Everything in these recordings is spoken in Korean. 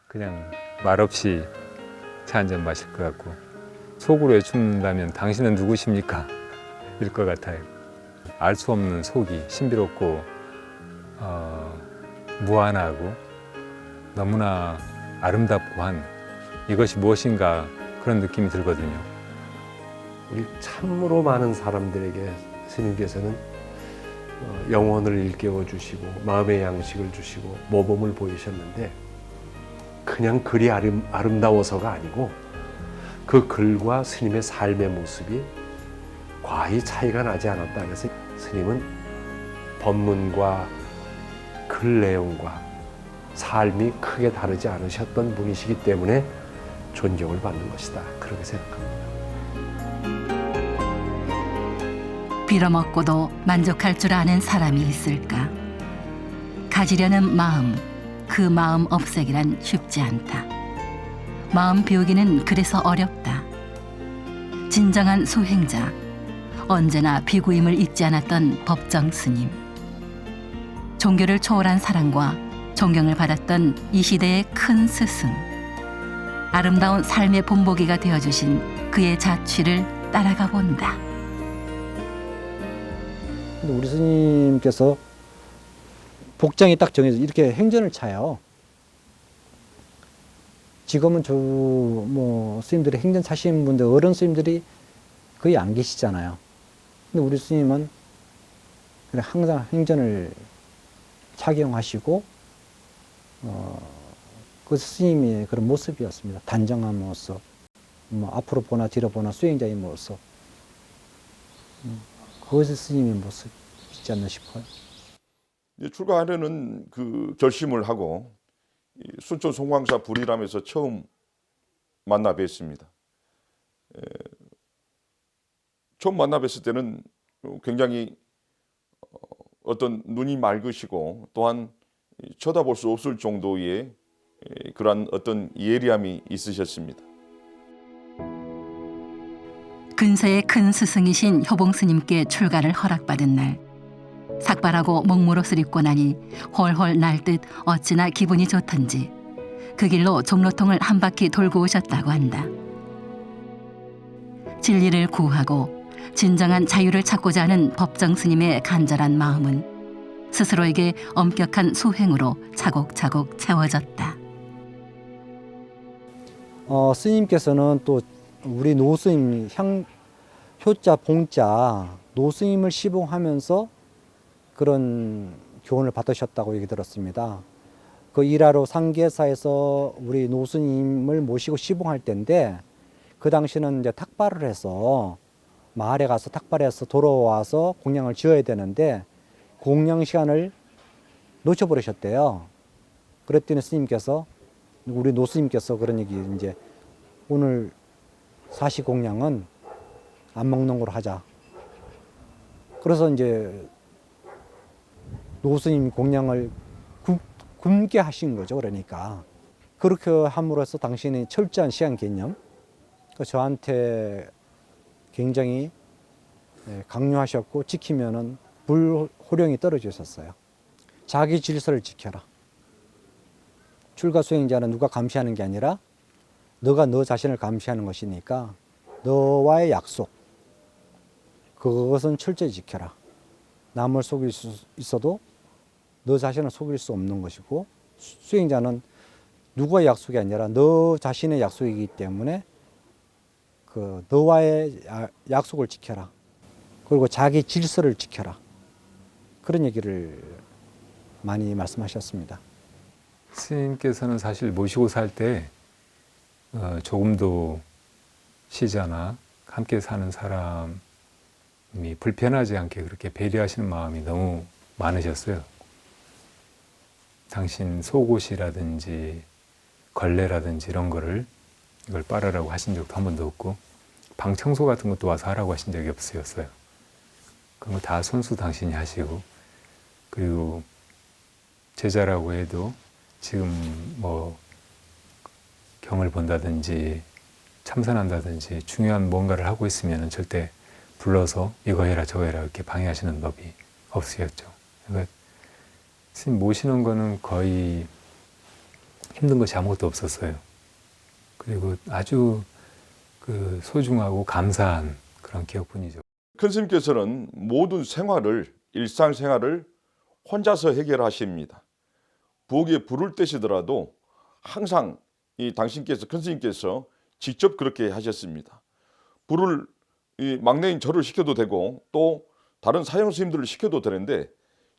그냥 말없이 차 한 잔 마실 것 같고, 속으로 여쭙는다면 당신은 누구십니까? 일 것 같아요. 알 수 없는 속이 신비롭고 무한하고 너무나 아름답고 한 이것이 무엇인가 그런 느낌이 들거든요. 우리 참으로 많은 사람들에게 스님께서는 영혼을 일깨워 주시고 마음의 양식을 주시고 모범을 보이셨는데, 그냥 글이 아름다워서가 아니고 그 글과 스님의 삶의 모습이 과히 차이가 나지 않았다. 그래서 스님은 법문과 글 내용과 삶이 크게 다르지 않으셨던 분이시기 때문에 존경을 받는 것이다, 그렇게 생각합니다. 빌어먹고도 만족할 줄 아는 사람이 있을까? 가지려는 마음, 그 마음 없애기란 쉽지 않다. 마음 비우기는 그래서 어렵다. 진정한 수행자, 언제나 비구임을 잊지 않았던 법정 스님. 종교를 초월한 사랑과 존경을 받았던 이 시대의 큰 스승. 아름다운 삶의 본보기가 되어주신 그의 자취를 따라가 본다. 근데 우리 스님께서 복장이 딱 정해져 이렇게 행전을 차요. 지금은 스님들이 행전 차시는 분들, 어른 스님들이 거의 안 계시잖아요. 근데 우리 스님은 그냥 항상 행전을 착용하시고, 그 스님의 그런 모습이었습니다. 단정한 모습, 앞으로 보나 뒤로 보나 수행자의 모습. 그것이 스님의 모습이지 않나 싶어요. 출가하려는 그 결심을 하고 순천 송광사 불이람에서 처음 만나 뵀습니다. 처음 만나 뵀을 때는 굉장히 어떤 눈이 맑으시고 또한 쳐다볼 수 없을 정도의 그러한 어떤 예리함이 있으셨습니다. 근세의 큰 스승이신 효봉 스님께 출가를 허락받은 날, 삭발하고 목무릇을 입고 나니 홀홀 날듯 어찌나 기분이 좋던지 그 길로 종로통을 한 바퀴 돌고 오셨다고 한다. 진리를 구하고 진정한 자유를 찾고자 하는 법정 스님의 간절한 마음은 스스로에게 엄격한 수행으로 차곡차곡 채워졌다. 스님께서는 또 우리 노스님, 효자, 봉자, 노스님을 시봉하면서 그런 교훈을 받으셨다고 얘기 들었습니다. 그 일하러 상계사에서 우리 노스님을 모시고 시봉할 때인데, 그 당시는 이제 탁발을 해서 마을에 가서 탁발해서 돌아와서 공양을 지어야 되는데 공양 시간을 놓쳐버리셨대요. 그랬더니 스님께서, 우리 노스님께서 그런 얘기, 이제 오늘 사시 공양은 안 먹는 걸로 하자. 그래서 이제 노스님 공양을 굶게 하신 거죠. 그러니까 그렇게 함으로써 당신이 철저한 시간 개념, 저한테 굉장히 강요하셨고, 지키면은 불호령이 떨어지셨어요. 자기 질서를 지켜라. 출가 수행자는 누가 감시하는 게 아니라 너가 너 자신을 감시하는 것이니까 너와의 약속, 그것은 철저히 지켜라. 남을 속일 수 있어도 너 자신을 속일 수 없는 것이고, 수행자는 누구의 약속이 아니라 너 자신의 약속이기 때문에 그 너와의 약속을 지켜라. 그리고 자기 질서를 지켜라. 그런 얘기를 많이 말씀하셨습니다. 스님께서는 사실 모시고 살 때 조금도 시자나 함께 사는 사람이 불편하지 않게 그렇게 배려하시는 마음이 너무 많으셨어요. 당신 속옷이라든지 걸레라든지 이런 거를 이걸 빨아라고 하신 적도 한 번도 없고, 방 청소 같은 것도 와서 하라고 하신 적이 없으셨어요. 그런 거 다 손수 당신이 하시고, 그리고 제자라고 해도 지금 뭐 경을 본다든지 참선한다든지 중요한 뭔가를 하고 있으면 절대 불러서 이거 해라 저거 해라 이렇게 방해하시는 법이 없으셨죠. 그러니까 스님 모시는 거는 거의 힘든 것이 아무것도 없었어요. 그리고 아주 그 소중하고 감사한 그런 기억뿐이죠. 큰 스님께서는 모든 생활을, 일상생활을 혼자서 해결하십니다. 부엌에 불을 떼시더라도 항상 이 당신께서, 큰 스님께서 직접 그렇게 하셨습니다. 불을, 이 막내인 저를 시켜도 되고 또 다른 사형 스님들을 시켜도 되는데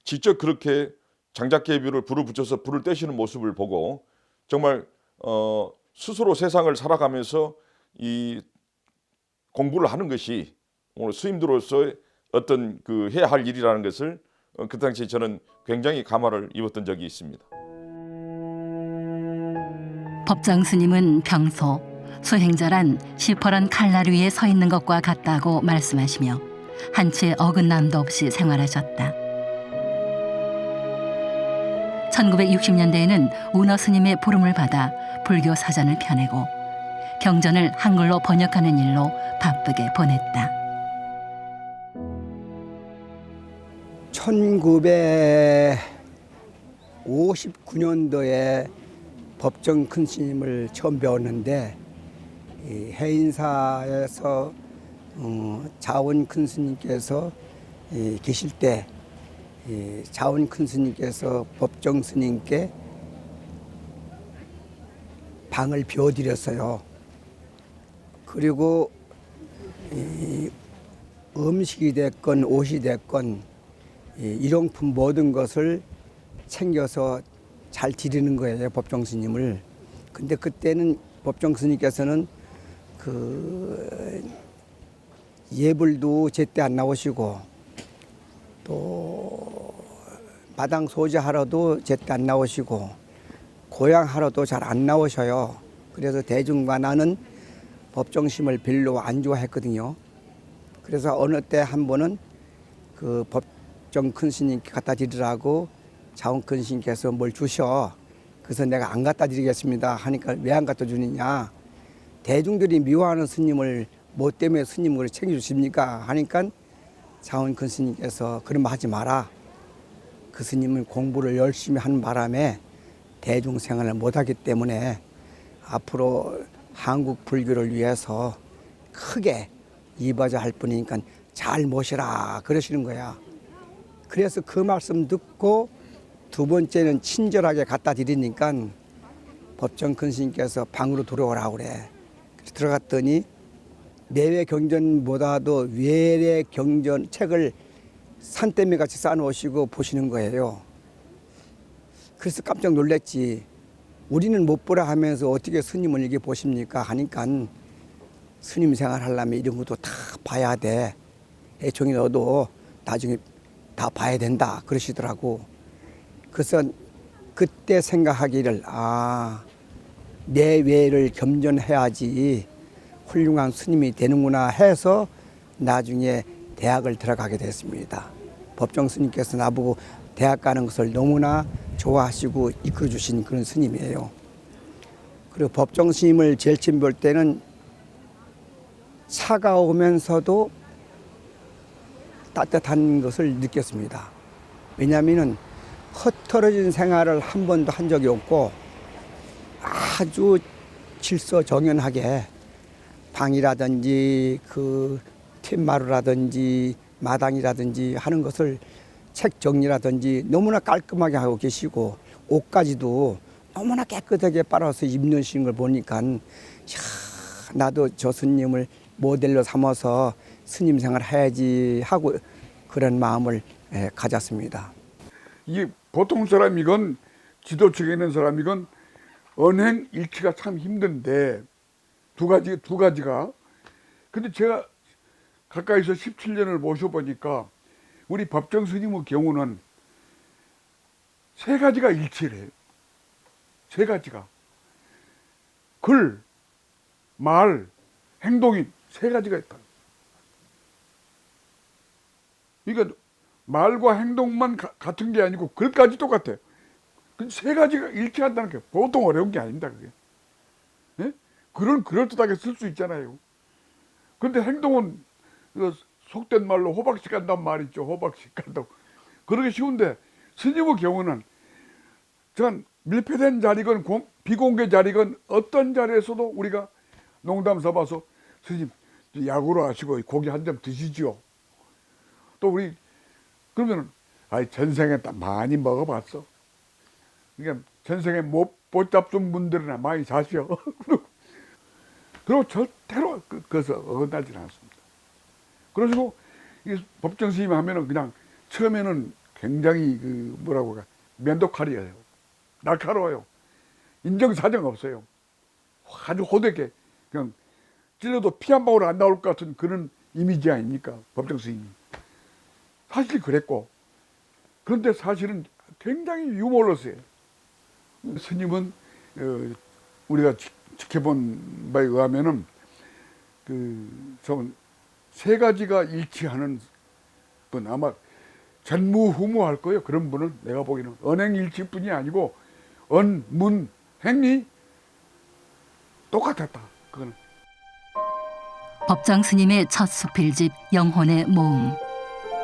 직접 그렇게 장작개비를 불을 붙여서 불을 떼시는 모습을 보고 정말 스스로 세상을 살아가면서 이 공부를 하는 것이 오늘 스님들로서의 어떤 그 해야 할 일이라는 것을 그 당시에 저는 굉장히 감화를 입었던 적이 있습니다. 법정 스님은 평소 수행자란 시퍼런 칼날 위에 서 있는 것과 같다고 말씀하시며 한치의 어긋남도 없이 생활하셨다. 1960년대에는 운어 스님의 부름을 받아 불교 사전을 펴내고 경전을 한글로 번역하는 일로 바쁘게 보냈다. 1959년도에 법정 큰 스님을 처음 배웠는데 이 해인사에서 자원 큰 스님께서 계실 때 자원 큰 스님께서 법정 스님께 방을 비워드렸어요. 그리고 음식이 됐건 옷이 됐건 일용품 모든 것을 챙겨서 잘 드리는 거예요, 법정 스님을. 근데 그때는 법정 스님께서는 그 예불도 제때 안 나오시고 또 마당 소지하러도 제때 안 나오시고 고향하러도 잘 안 나오셔요. 그래서 대중과 나는 법정 스님을 별로 안 좋아했거든요. 그래서 어느 때 한 번은 그 법정 큰 스님께 갖다 드리라고 자원 큰 스님께서 뭘 주셔. 그래서 내가 안 갖다 드리겠습니다 하니까 왜 안 갖다 주느냐. 대중들이 미워하는 스님을 뭐 때문에 스님으로 챙겨주십니까 하니까 자원 큰 스님께서 그런 말 하지 마라. 그 스님은 공부를 열심히 하는 바람에 대중 생활을 못하기 때문에 앞으로 한국 불교를 위해서 크게 이바자 할 뿐이니까 잘 모시라 그러시는 거야. 그래서 그 말씀 듣고 두 번째는 친절하게 갖다 드리니까 법정 큰 스님께서 방으로 들어오라고 그래. 그래서 들어갔더니 내외 경전보다도 외래 경전 책을 산더미 같이 쌓아놓으시고 보시는 거예요. 그래서 깜짝 놀랐지. 우리는 못 보라 하면서 어떻게 스님을 이렇게 보십니까 하니까 스님 생활 하려면 이런 것도 다 봐야 돼. 애청이 너도 나중에 다 봐야 된다 그러시더라고. 그래서 그때 생각하기를 내외를 겸전해야지 훌륭한 스님이 되는구나 해서 나중에 대학을 들어가게 됐습니다. 법정 스님께서 나보고 대학 가는 것을 너무나 좋아하시고 이끌어 주신 그런 스님이에요. 그리고 법정 스님을 제일 처음 볼 때는 차가우면서도 따뜻한 것을 느꼈습니다. 왜냐하면 흩어진 생활을 한 번도 한 적이 없고 아주 질서정연하게 방이라든지 그 툇마루라든지 마당이라든지 하는 것을 책 정리라든지 너무나 깔끔하게 하고 계시고 옷까지도 너무나 깨끗하게 빨아서 입는 걸 보니까 나도 저 스님을 모델로 삼아서 스님 생활 해야지 하고 그런 마음을 가졌습니다. 이게 보통 사람이건 지도층에 있는 사람이건 언행 일치가 참 힘든데 두 가지가 근데 제가 가까이서 17년을 모셔보니까 우리 법정 스님의 경우는 세 가지가 일치를 해요. 세 가지가 글, 말, 행동이 세 가지가 있다. 그러니까 말과 행동만 같은 게 아니고 글까지 똑같아요. 그 세 가지가 일치한다는 게 보통 어려운 게 아닙니다. 그게. 네? 글은 그럴듯하게 쓸 수 있잖아요. 근데 행동은 속된 말로 호박씨 간단 말이죠. 호박씨 간다고. 그러기 쉬운데 스님의 경우는 전 밀폐된 자리건 비공개 자리건 어떤 자리에서도 우리가 농담 삼아서 스님 약으로 하시고 고기 한 점 드시지요. 또 우리 그러면은 전생에 많이 먹어봤어. 그러니까 전생에 못 잡순 분들이나 많이 사시오. 그리고 절대로 그것을 어긋나지는 않습니다. 그러시고 이 법정 스님 하면은 그냥 처음에는 굉장히 그 뭐라고 할까 면도칼이에요. 날카로워요. 인정사정 없어요. 아주 호되게 그냥 찔러도 피 한 방울 안 나올 것 같은 그런 이미지 아닙니까? 법정 스님이. 사실 그랬고 그런데 사실은 굉장히 유머러스해요. 스님은 우리가 지켜본 바에 의하면은 세 가지가 일치하는 분 아마 전무후무할 거예요. 그런 분은 내가 보기에는 언행일치뿐이 아니고 언, 문, 행이 똑같았다. 그거는. 법정 스님의 첫 수필집 영혼의 모음.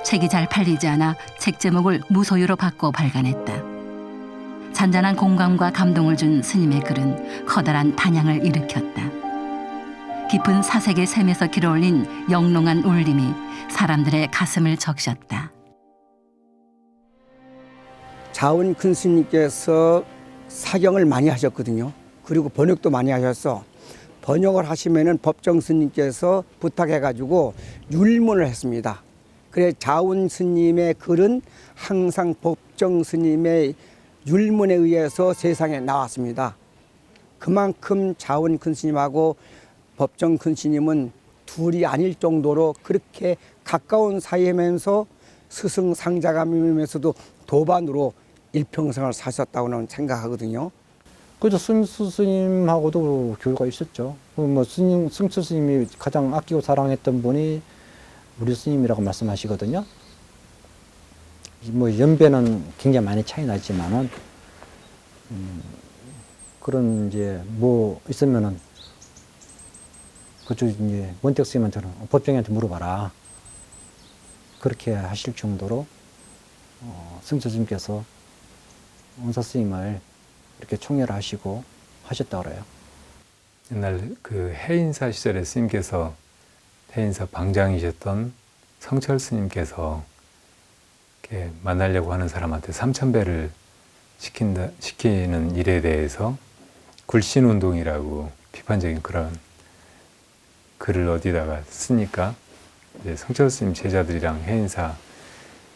책이 잘 팔리지 않아 책 제목을 무소유로 바꿔 발간했다. 잔잔한 공감과 감동을 준 스님의 글은 커다란 단양을 일으켰다. 깊은 사색의 샘에서 길어올린 영롱한 울림이 사람들의 가슴을 적셨다. 자운 큰 스님께서 사경을 많이 하셨거든요. 그리고 번역도 많이 하셔서 번역을 하시면은 법정 스님께서 부탁해가지고 율문을 했습니다. 그래 자운 스님의 글은 항상 법정 스님의 율문에 의해서 세상에 나왔습니다. 그만큼 자운 큰 스님하고 법정 큰 스님은 둘이 아닐 정도로 그렇게 가까운 사이면서 스승상자감이면서도 도반으로 일평생을 사셨다고는 생각하거든요. 그죠. 승수 스님하고도 교류가 있었죠. 뭐 승수 스님이 가장 아끼고 사랑했던 분이 우리 스님이라고 말씀하시거든요. 뭐 연배는 굉장히 많이 차이 나지만은 그런 이제 뭐 있으면은 그쪽 이제 원택 스님한테는 법정이한테 물어봐라. 그렇게 하실 정도로 승수 스님께서 원사 스님을 이렇게 총애하시고 하셨다고 그래요. 옛날 그 해인사 시절에 스님께서 해인사 방장이셨던 성철 스님께서 이렇게 만나려고 하는 사람한테 3,000배를 시키는 일에 대해서 굴신운동이라고 비판적인 그런 글을 어디다가 쓰니까 이제 성철 스님 제자들이랑 해인사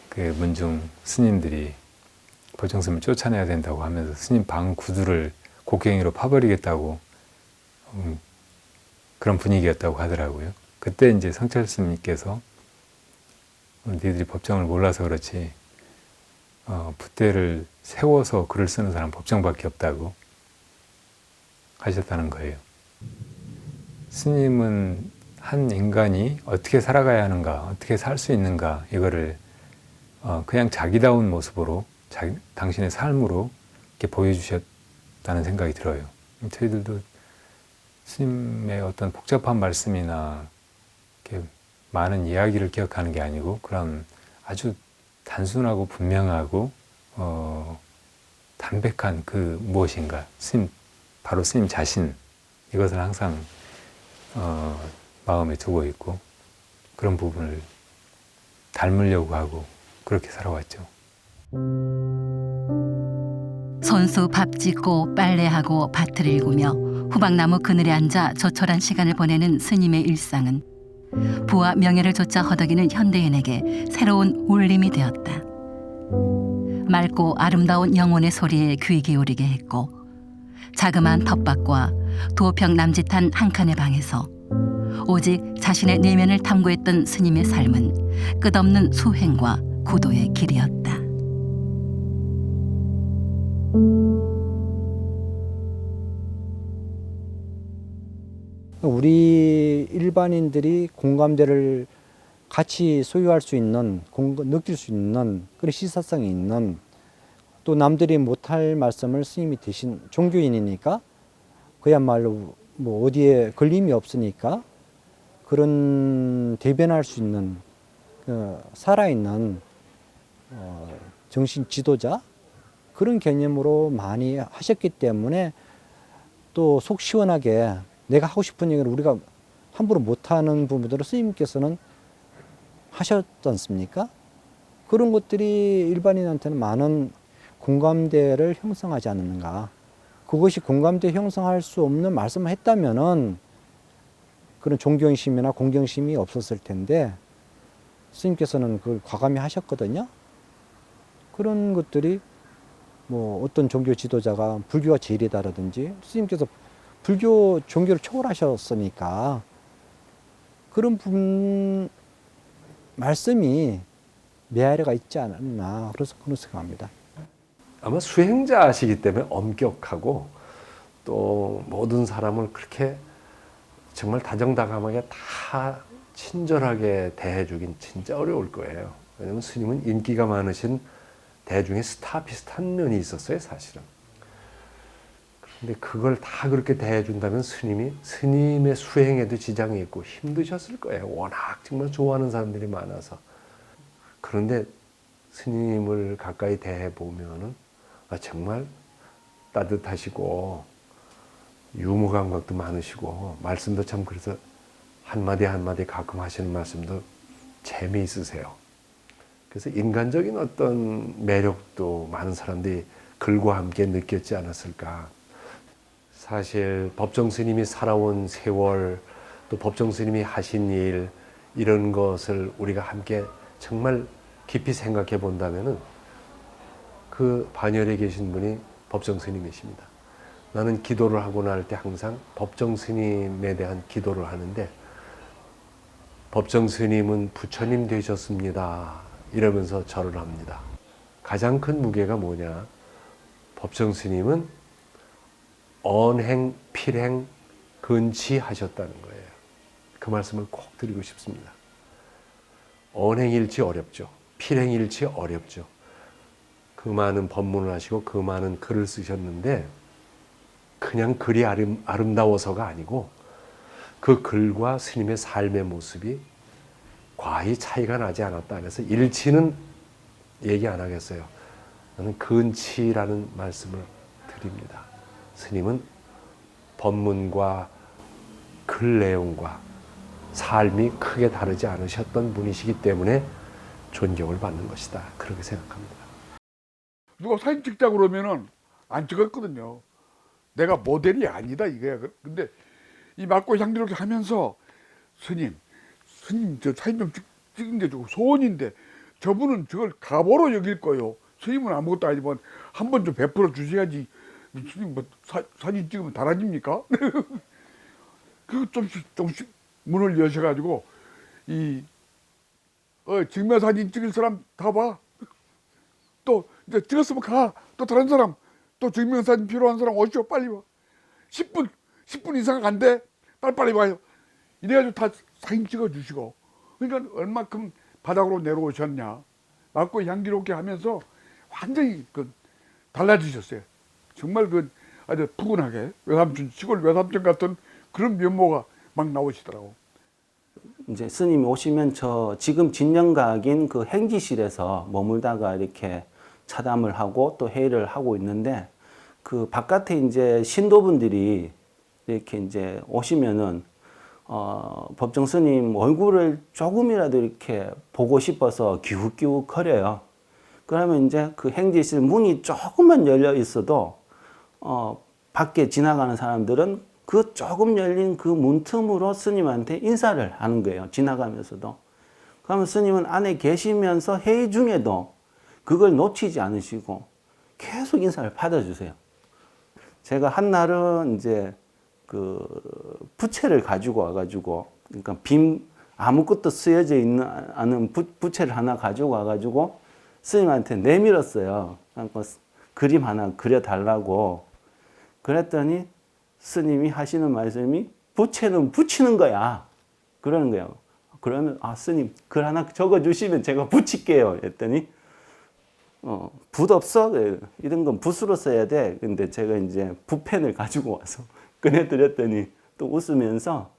그 문중 스님들이 법정 스님을 쫓아내야 된다고 하면서 스님 방 구두를 곡괭이로 파버리겠다고 그런 분위기였다고 하더라고요. 그때 이제 성철 스님께서 니들이 법정을 몰라서 그렇지 붓대를 세워서 글을 쓰는 사람 법정밖에 없다고 하셨다는 거예요. 스님은 한 인간이 어떻게 살아가야 하는가, 어떻게 살 수 있는가 이거를 그냥 자기다운 모습으로 당신의 삶으로 이렇게 보여주셨다는 생각이 들어요. 저희들도 스님의 어떤 복잡한 말씀이나 이렇게 많은 이야기를 기억하는 게 아니고 그런 아주 단순하고 분명하고 담백한 그 무엇인가 바로 스님 자신 이것을 항상 마음에 두고 있고 그런 부분을 닮으려고 하고 그렇게 살아왔죠. 손수 밥 짓고 빨래하고 밭을 일구며 후박나무 그늘에 앉아 조촐한 시간을 보내는 스님의 일상은 부와 명예를 좇아 허덕이는 현대인에게 새로운 울림이 되었다. 맑고 아름다운 영혼의 소리에 귀 기울이게 했고 자그마한 텃밭과 두어평 남짓한 한 칸의 방에서 오직 자신의 내면을 탐구했던 스님의 삶은 끝없는 수행과 구도의 길이었다. 우리 일반인들이 공감대를 같이 소유할 수 있는, 느낄 수 있는 그런 시사성이 있는 또 남들이 못할 말씀을 스님이 대신 종교인이니까 그야말로 뭐 어디에 걸림이 없으니까 그런 대변할 수 있는 살아있는 정신 지도자 그런 개념으로 많이 하셨기 때문에 또 속 시원하게 내가 하고 싶은 얘기를 우리가 함부로 못하는 부분들을 스님께서는 하셨지 않습니까? 그런 것들이 일반인한테는 많은 공감대를 형성하지 않는가. 그것이 공감대 형성할 수 없는 말씀을 했다면은 그런 존경심이나 공경심이 없었을 텐데 스님께서는 그걸 과감히 하셨거든요. 그런 것들이 뭐 어떤 종교 지도자가 불교가 제일이다라든지 스님께서 불교 종교를 초월하셨으니까 그런 부분 말씀이 메아리가 있지 않았나 그래서 그런 생각합니다. 아마 수행자시기 때문에 엄격하고 또 모든 사람을 그렇게 정말 다정다감하게 다 친절하게 대해주긴 진짜 어려울 거예요. 왜냐하면 스님은 인기가 많으신 대중의 스타 비슷한 면이 있었어요, 사실은. 그런데 그걸 다 그렇게 대해준다면 스님의 수행에도 지장이 있고 힘드셨을 거예요. 워낙 정말 좋아하는 사람들이 많아서. 그런데 스님을 가까이 대해보면은 정말 따뜻하시고 유머 감각도 많으시고 말씀도 참 그래서 한마디 한마디 가끔 하시는 말씀도 재미있으세요. 그래서 인간적인 어떤 매력도 많은 사람들이 글과 함께 느꼈지 않았을까. 사실 법정 스님이 살아온 세월 또 법정 스님이 하신 일 이런 것을 우리가 함께 정말 깊이 생각해 본다면은 그 반열에 계신 분이 법정 스님이십니다. 나는 기도를 하고 날 때 항상 법정 스님에 대한 기도를 하는데 법정 스님은 부처님 되셨습니다. 이러면서 절을 합니다. 가장 큰 무게가 뭐냐? 법정 스님은 언행, 필행, 근치하셨다는 거예요. 그 말씀을 꼭 드리고 싶습니다. 언행일치 어렵죠. 필행일치 어렵죠. 그 많은 법문을 하시고 그 많은 글을 쓰셨는데 그냥 글이 아름다워서가 아니고 그 글과 스님의 삶의 모습이 과히 차이가 나지 않았다. 그래서 일치는 얘기 안 하겠어요. 저는 근치라는 말씀을 드립니다. 스님은 법문과 글 내용과 삶이 크게 다르지 않으셨던 분이시기 때문에 존경을 받는 것이다. 그렇게 생각합니다. 누가 사진 찍자고 그러면은 안 찍었거든요. 내가 모델이 아니다 이거야. 근데 이 맑고 향기롭게 하면서 스님 저 사진 좀 찍은 게 좀 소원인데 저분은 저걸 가보로 여길 거요. 스님은 아무것도 아니지만 한 번 좀 베풀어 주셔야지. 스님 뭐 사진 찍으면 달아집니까? 그 조금씩 문을 여셔가지고 증명 사진 찍을 사람 다 봐. 또 이제 찍었으면 가. 또 다른 사람 또 증명사진 필요한 사람 오시오. 빨리 와. 10분 이상 안 돼. 빨리 와요. 이래가지고 다 사진 찍어주시고. 그러니까 얼마큼 바닥으로 내려오셨냐. 맑고 향기롭게 하면서 완전히 달라지셨어요. 정말 아주 푸근하게 시골 외삼촌 같은 그런 면모가 막 나오시더라고. 이제 스님이 오시면 저 지금 진영각인 그 행지실에서 머물다가 이렇게 차담을 하고 또 회의를 하고 있는데 그 바깥에 이제 신도분들이 이렇게 이제 오시면은 법정 스님 얼굴을 조금이라도 이렇게 보고 싶어서 기웃기웃 거려요. 그러면 이제 그 행지실 문이 조금만 열려 있어도 밖에 지나가는 사람들은 그 조금 열린 그 문틈으로 스님한테 인사를 하는 거예요. 지나가면서도. 그러면 스님은 안에 계시면서 회의 중에도 그걸 놓치지 않으시고 계속 인사를 받아주세요. 제가 한 날은 이제 그 부채를 가지고 와가지고, 그러니까 아무것도 쓰여져 있는 않은 부채를 하나 가지고 와가지고 스님한테 내밀었어요. 그러니까 그림 하나 그려달라고. 그랬더니 스님이 하시는 말씀이 부채는 붙이는 거야. 그러는 거예요. 그러면 스님 글 하나 적어주시면 제가 붙일게요. 했더니 붓 없어? 이런 건 붓으로 써야 돼. 근데 제가 이제 붓펜을 가지고 와서 꺼내드렸더니 또 웃으면서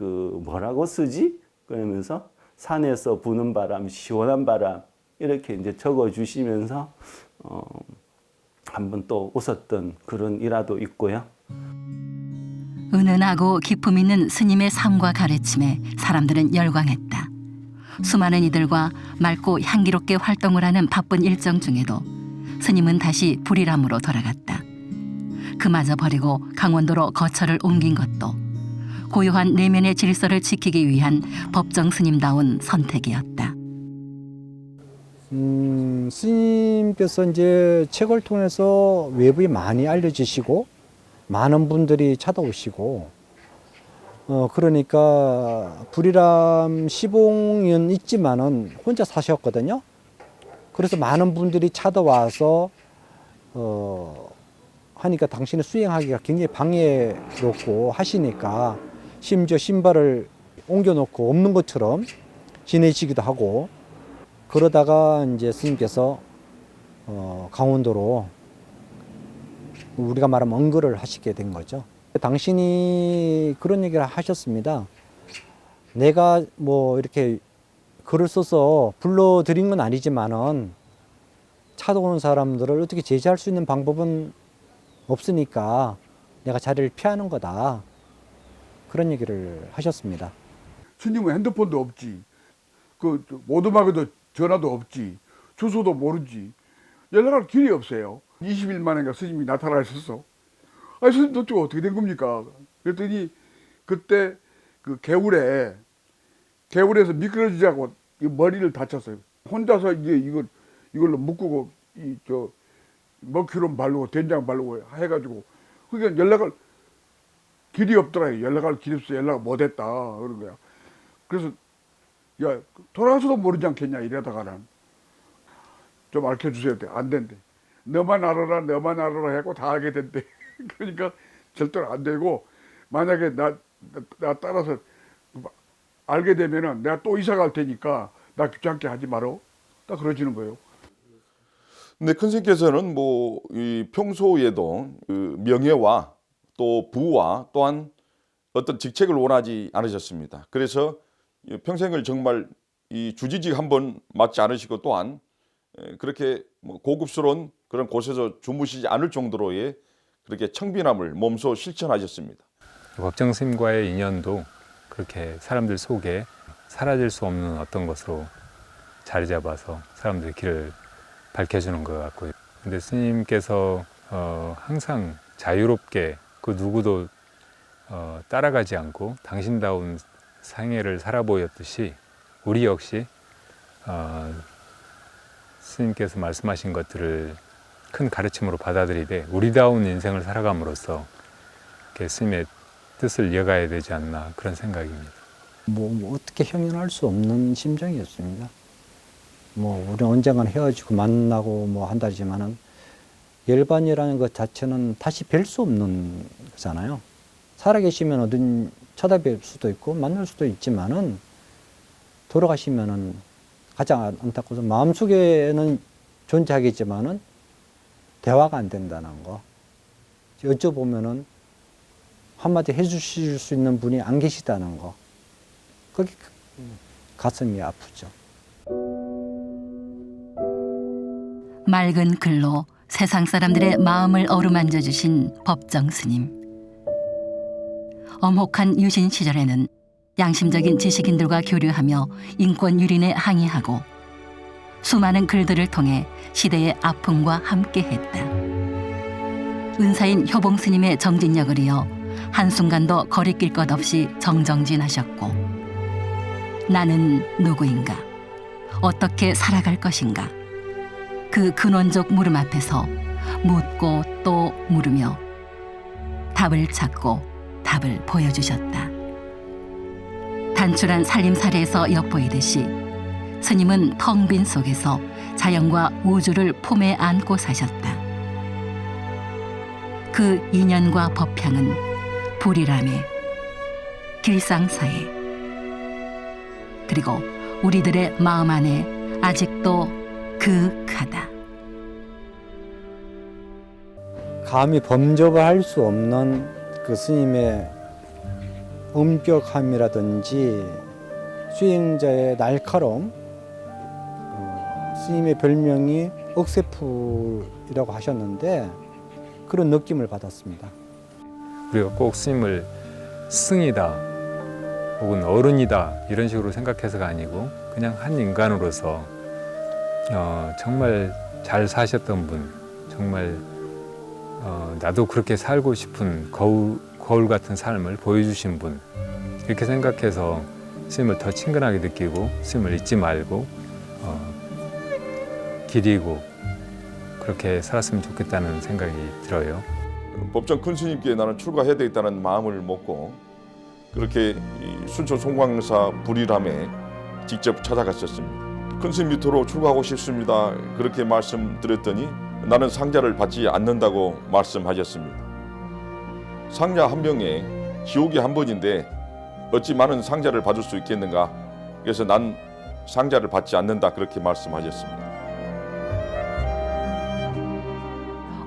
뭐라고 쓰지? 그러면서 산에서 부는 바람, 시원한 바람 이렇게 이제 적어주시면서 한번 또 웃었던 그런 일화도 있고요. 은은하고 기품 있는 스님의 삶과 가르침에 사람들은 열광했다. 수많은 이들과 맑고 향기롭게 활동을 하는 바쁜 일정 중에도 스님은 다시 불이람으로 돌아갔다. 그마저 버리고 강원도로 거처를 옮긴 것도 고요한 내면의 질서를 지키기 위한 법정 스님다운 선택이었다. 스님께서 이제 책을 통해서 외부에 많이 알려지시고 많은 분들이 찾아오시고 그러니까 불이람 시봉은 있지만은 혼자 사셨거든요. 그래서 많은 분들이 찾아와서 하니까 당신의 수행하기가 굉장히 방해롭고 하시니까 심지어 신발을 옮겨놓고 없는 것처럼 지내시기도 하고 그러다가 이제 스님께서 강원도로 우리가 말하면 언거를 하시게 된 거죠. 당신이 그런 얘기를 하셨습니다. 내가 뭐 이렇게 글을 써서 불러드린 건 아니지만은 찾아오는 사람들을 어떻게 제지할 수 있는 방법은 없으니까 내가 자리를 피하는 거다. 그런 얘기를 하셨습니다. 스님은 핸드폰도 없지, 그 오두막에도 전화도 없지, 주소도 모르지, 연락할 길이 없어요. 20일 만에 스님이 나타나셨어. 아니 스님 도대체 어떻게 된 겁니까? 그랬더니 그때 그 개울에서 미끄러지자고 이 머리를 다쳤어요. 혼자서 이제 이걸로 묶고 먹기름 바르고 된장 바르고 해가지고 그러니까 연락을 길이 없더라고요. 연락할 길이 없어 연락을 못했다 그런 거야. 그래서 야 돌아가서도 모르지 않겠냐 이러다가는 좀 알려주세요. 안 된대. 너만 알아라 하고 다 알게 된대. 그러니까 절대로 안 되고 만약에 나 따라서 알게 되면은 내가 또 이사 갈 테니까 나 귀찮게 하지 마라. 딱 그러시는 거예요. 근데 큰 스님께서는 뭐 이 평소에도 그 명예와 또 부와 또한 어떤 직책을 원하지 않으셨습니다. 그래서 평생을 정말 이 주지직 한번 맡지 않으시고 또한 그렇게 뭐 고급스러운 그런 곳에서 주무시지 않을 정도로의 그렇게 청빈함을 몸소 실천하셨습니다. 법정 스님과의 인연도 그렇게 사람들 속에 사라질 수 없는 어떤 것으로 자리 잡아서 사람들의 길을 밝혀주는 것 같고요. 근데 스님께서 항상 자유롭게 그 누구도 따라가지 않고 당신다운 생애를 살아보였듯이 우리 역시 스님께서 말씀하신 것들을 큰 가르침으로 받아들이되 우리다운 인생을 살아감으로써 스님의 뜻을 이어가야 되지 않나 그런 생각입니다. 뭐 어떻게 형용할 수 없는 심정이었습니다. 뭐 우리 언젠간 헤어지고 만나고 뭐 한다지만은 열반이라는 것 자체는 다시 뵐 수 없는 거잖아요. 살아계시면 어딘 쳐다뵐 수도 있고 만날 수도 있지만은 돌아가시면은 가장 안타까워서 마음속에는 존재하겠지만은 대화가 안 된다는 거. 여쭤보면은 한마디 해주실 수 있는 분이 안 계시다는 거. 그게 가슴이 아프죠. 맑은 글로 세상 사람들의 마음을 어루만져 주신 법정 스님. 엄혹한 유신 시절에는 양심적인 지식인들과 교류하며 인권 유린에 항의하고 수많은 글들을 통해 시대의 아픔과 함께했다. 은사인 효봉 스님의 정진력을 이어 한순간도 거리낄 것 없이 정정진하셨고 나는 누구인가? 어떻게 살아갈 것인가? 그 근원적 물음 앞에서 묻고 또 물으며 답을 찾고 답을 보여주셨다. 단출한 살림살이에서 엿보이듯이 스님은 텅 빈 속에서 자연과 우주를 품에 안고 사셨다. 그 인연과 법향은 불이람에 길상사에 그리고 우리들의 마음 안에 아직도 그윽하다. 감히 범접을 할 수 없는 그 스님의 엄격함이라든지 수행자의 날카로움, 스님의 별명이 억세풀이라고 하셨는데 그런 느낌을 받았습니다. 우리가 꼭 스님을 스승이다 혹은 어른이다 이런 식으로 생각해서가 아니고 그냥 한 인간으로서 정말 잘 사셨던 분, 정말 나도 그렇게 살고 싶은 거울 같은 삶을 보여주신 분, 이렇게 생각해서 스님을 더 친근하게 느끼고 스님을 잊지 말고 기리고 그렇게 살았으면 좋겠다는 생각이 들어요. 법정 큰 스님께 나는 출가해야 되겠다는 마음을 먹고 그렇게 이 순천 송광사 불일함에 직접 찾아갔었습니다. 큰 스님 밑으로 출가하고 싶습니다. 그렇게 말씀드렸더니 나는 상자를 받지 않는다고 말씀하셨습니다. 상자 한 병에 지옥이 한 번인데 어찌 많은 상자를 받을 수 있겠는가? 그래서 난 상자를 받지 않는다 그렇게 말씀하셨습니다.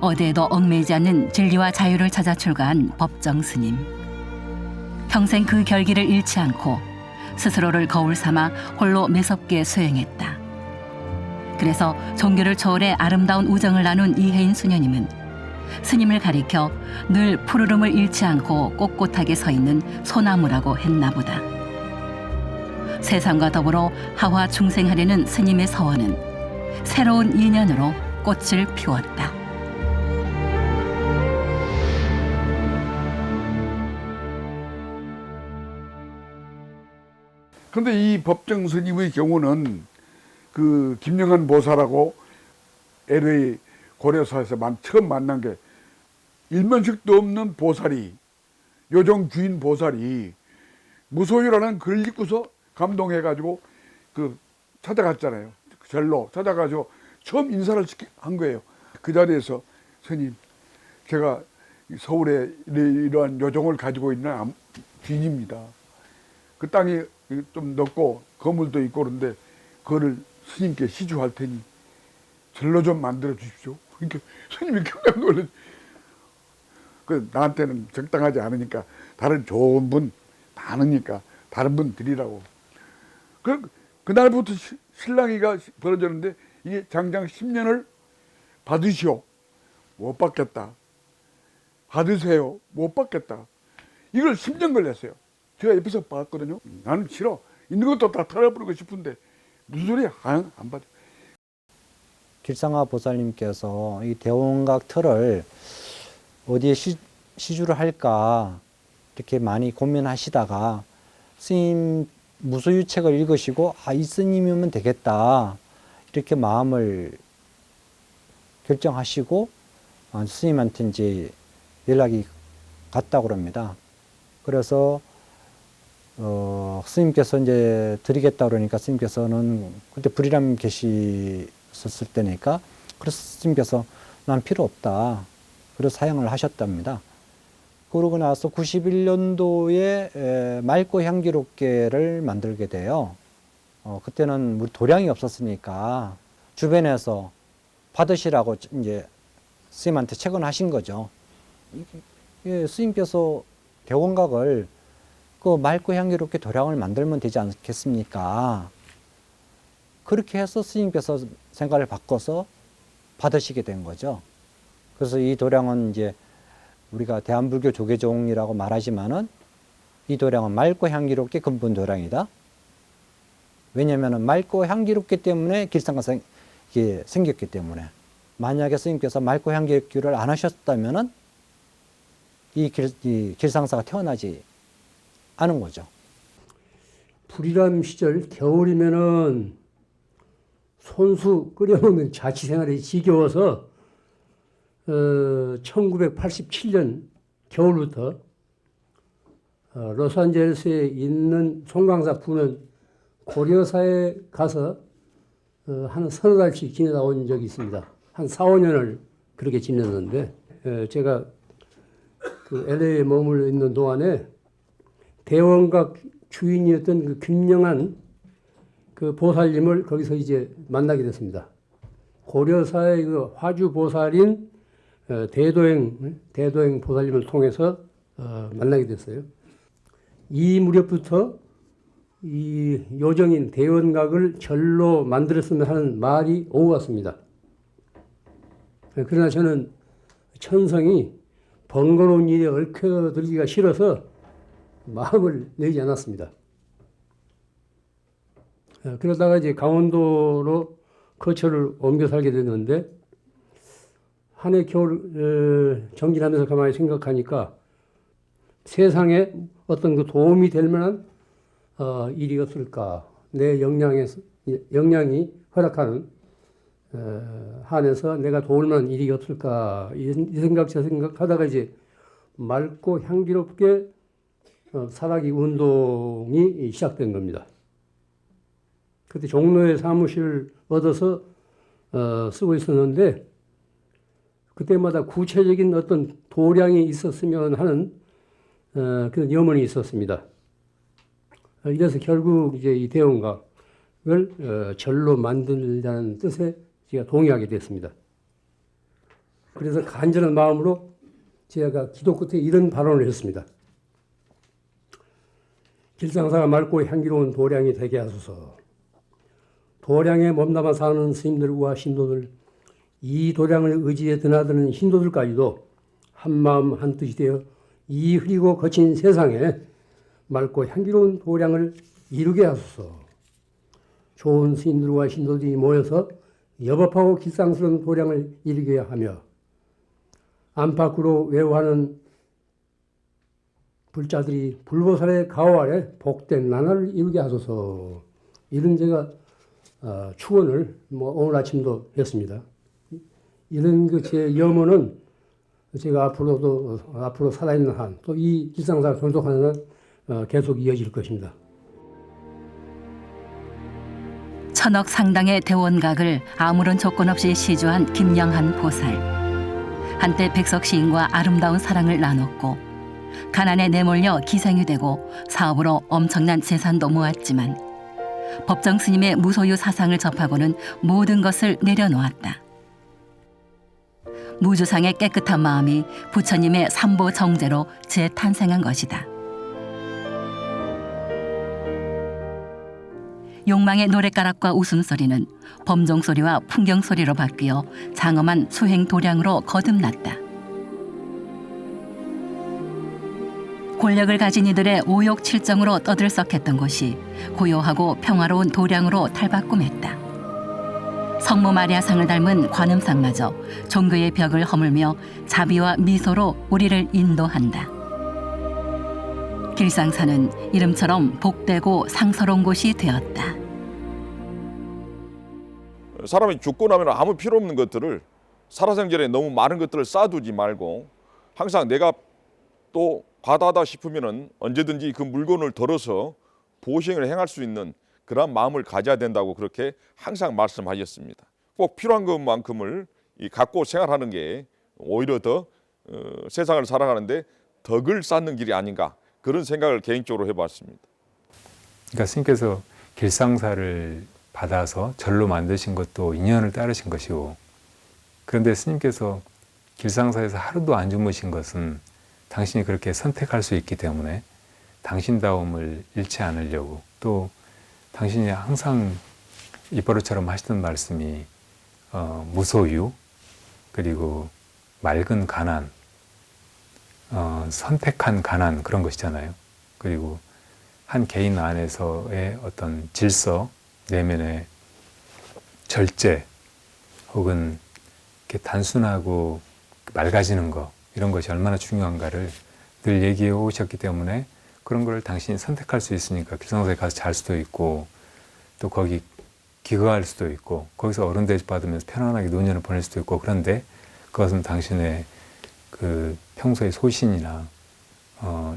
어디에도 얽매이지 않는 진리와 자유를 찾아 출가한 법정 스님. 평생 그 결기를 잃지 않고 스스로를 거울 삼아 홀로 매섭게 수행했다. 그래서 종교를 초월해 아름다운 우정을 나눈 이혜인 수녀님은 스님을 가리켜 늘 푸르름을 잃지 않고 꼿꼿하게 서 있는 소나무라고 했나 보다. 세상과 더불어 하화 중생하려는 스님의 서원은 새로운 인연으로 꽃을 피웠다. 근데 이 법정 스님의 경우는 그 김영한 보살하고 LA 고려사에서 처음 만난 게 일면식도 없는 보살이, 요정 주인 보살이 무소유라는 글 읽고서 감동해가지고 그 찾아갔잖아요. 절로 찾아가지고 처음 인사를 한 거예요. 그 자리에서 스님, 제가 서울에 이러한 요정을 가지고 있는 주인입니다. 그 땅이 좀 넓고 거물도 있고 그런데 그거를 스님께 시주할 테니 절로 좀 만들어 주십시오. 그러니까 스님이 깜짝 놀랐. 그 나한테는 적당하지 않으니까 다른 좋은 분 많으니까 다른 분 드리라고. 그날부터 신랑이가 벌어졌는데 이게 장장 10년을 받으시오. 못 받겠다. 받으세요. 못 받겠다. 이걸 10년 걸렸어요. 제가 옆에서 봤거든요. 나는 싫어. 있는 것도 다 털어버리고 싶은데 무슨 소리야? 안 받아. 길상화 보살님께서 이 대원각 틀을 어디에 시주를 할까 이렇게 많이 고민하시다가 스님 무소유책을 읽으시고 이 스님이면 되겠다 이렇게 마음을 결정하시고 스님한테 이제 연락이 갔다고 합니다. 그래서 스님께서 이제 드리겠다 그러니까 스님께서는 그때 불이람 계시었을 때니까 그래서 스님께서 난 필요 없다. 그래서 사양을 하셨답니다. 그러고 나서 91년도에 맑고 향기롭게를 만들게 돼요. 그때는 우리 도량이 없었으니까 주변에서 받으시라고 이제 스님한테 채권하신 거죠. 예, 스님께서 대원각을 그 맑고 향기롭게 도량을 만들면 되지 않겠습니까? 그렇게 해서 스님께서 생각을 바꿔서 받으시게 된 거죠. 그래서 이 도량은 이제 우리가 대한불교 조계종이라고 말하지만은 이 도량은 맑고 향기롭게 근본 도량이다. 왜냐하면 맑고 향기롭기 때문에 길상가 생겼기 때문에 만약에 스님께서 맑고 향기롭기를 안 하셨다면은 이 길상사가 태어나지 않은 거죠. 불이람 시절 겨울이면은 손수 끓여먹는 자취생활이 지겨워서 1987년 겨울부터 로스앤젤레스에 있는 송광사 부는 고려사에 가서 한 서너 달씩 지내다 온 적이 있습니다. 한 4, 5년을 그렇게 지냈는데 제가 그 LA에 머물러 있는 동안에 대원각 주인이었던 그 김영한 그 보살님을 거기서 이제 만나게 됐습니다. 고려사의 그 화주 보살인 대도행 보살님을 통해서 만나게 됐어요. 이 무렵부터 이 요정인 대원각을 절로 만들었으면 하는 말이 오고 갔습니다. 그러나 저는 천성이 번거로운 일에 얽혀들기가 싫어서 마음을 내지 않았습니다. 그러다가 이제 강원도로 거처를 옮겨 살게 됐는데 한 해 겨울 정진하면서 가만히 생각하니까 세상에 어떤 그 도움이 될 만한 일이 없을까. 내 역량이 허락하는 한에서 내가 도울 만한 일이 없을까. 이 생각 저 생각하다가 이제 맑고 향기롭게 살아기 운동이 시작된 겁니다. 그때 종로에 사무실을 얻어서 쓰고 있었는데 그때마다 구체적인 어떤 도량이 있었으면 하는 그런 염원이 있었습니다. 이래서 결국 이제 이 대원각을 절로 만들자는 뜻에 제가 동의하게 됐습니다. 그래서 간절한 마음으로 제가 기도 끝에 이런 발언을 했습니다. 길상사가 맑고 향기로운 도량이 되게 하소서. 도량에 몸담아 사는 스님들과 신도들, 이 도량을 의지해 드나드는 신도들까지도 한마음 한뜻이 되어 이 흐리고 거친 세상에 맑고 향기로운 도량을 이루게 하소서. 좋은 스님들과 신도들이 모여서 여법하고 길상스러운 도량을 이루게 하며 안팎으로 외워하는 불자들이 불보살의 가호 아래 복된 나날을 이루게 하소서. 이런 제가 축원을 오늘 아침도 했습니다. 이런 그 제 염원은 제가 앞으로 살아있는 한, 또 이 길상사를 존속하는 한 계속 이어질 것입니다. 천억 상당의 대원각을 아무런 조건 없이 시주한 김영한 보살. 한때 백석 시인과 아름다운 사랑을 나눴고 가난에 내몰려 기생이 되고 사업으로 엄청난 재산도 모았지만 법정 스님의 무소유 사상을 접하고는 모든 것을 내려놓았다. 무주상의 깨끗한 마음이 부처님의 삼보 정제로 재탄생한 것이다. 욕망의 노랫가락과 웃음소리는 범종소리와 풍경소리로 바뀌어 장엄한 수행 도량으로 거듭났다. 권력을 가진 이들의 오욕칠정으로 떠들썩했던 곳이 고요하고 평화로운 도량으로 탈바꿈했다. 성모 마리아상을 닮은 관음상마저 종교의 벽을 허물며 자비와 미소로 우리를 인도한다. 길상사는 이름처럼 복되고 상서로운 곳이 되었다. 사람이 죽고 나면 아무 필요 없는 것들을 살아생전에 너무 많은 것들을 쌓아두지 말고 항상 내가 또 과다하다 싶으면은 언제든지 그 물건을 덜어서 보시행을 행할 수 있는 그런 마음을 가져야 된다고 그렇게 항상 말씀하셨습니다. 꼭 필요한 것만큼을 갖고 생활하는 게 오히려 더 세상을 살아가는데 덕을 쌓는 길이 아닌가 그런 생각을 개인적으로 해봤습니다. 그러니까 스님께서 길상사를 받아서 절로 만드신 것도 인연을 따르신 것이고, 그런데 스님께서 길상사에서 하루도 안 주무신 것은 당신이 그렇게 선택할 수 있기 때문에 당신다움을 잃지 않으려고, 또 당신이 항상 입버릇처럼 하시던 말씀이 무소유, 그리고 맑은 가난, 선택한 가난, 그런 것이잖아요. 그리고 한 개인 안에서의 어떤 질서, 내면의 절제, 혹은 이렇게 단순하고 맑아지는 것, 이런 것이 얼마나 중요한가를 늘 얘기해 오셨기 때문에 그런 걸 당신이 선택할 수 있으니까 길상사에 가서 잘 수도 있고, 또 거기 기거할 수도 있고, 거기서 어른 대접 받으면서 편안하게 노년을 보낼 수도 있고, 그런데 그것은 당신의 그 평소의 소신이나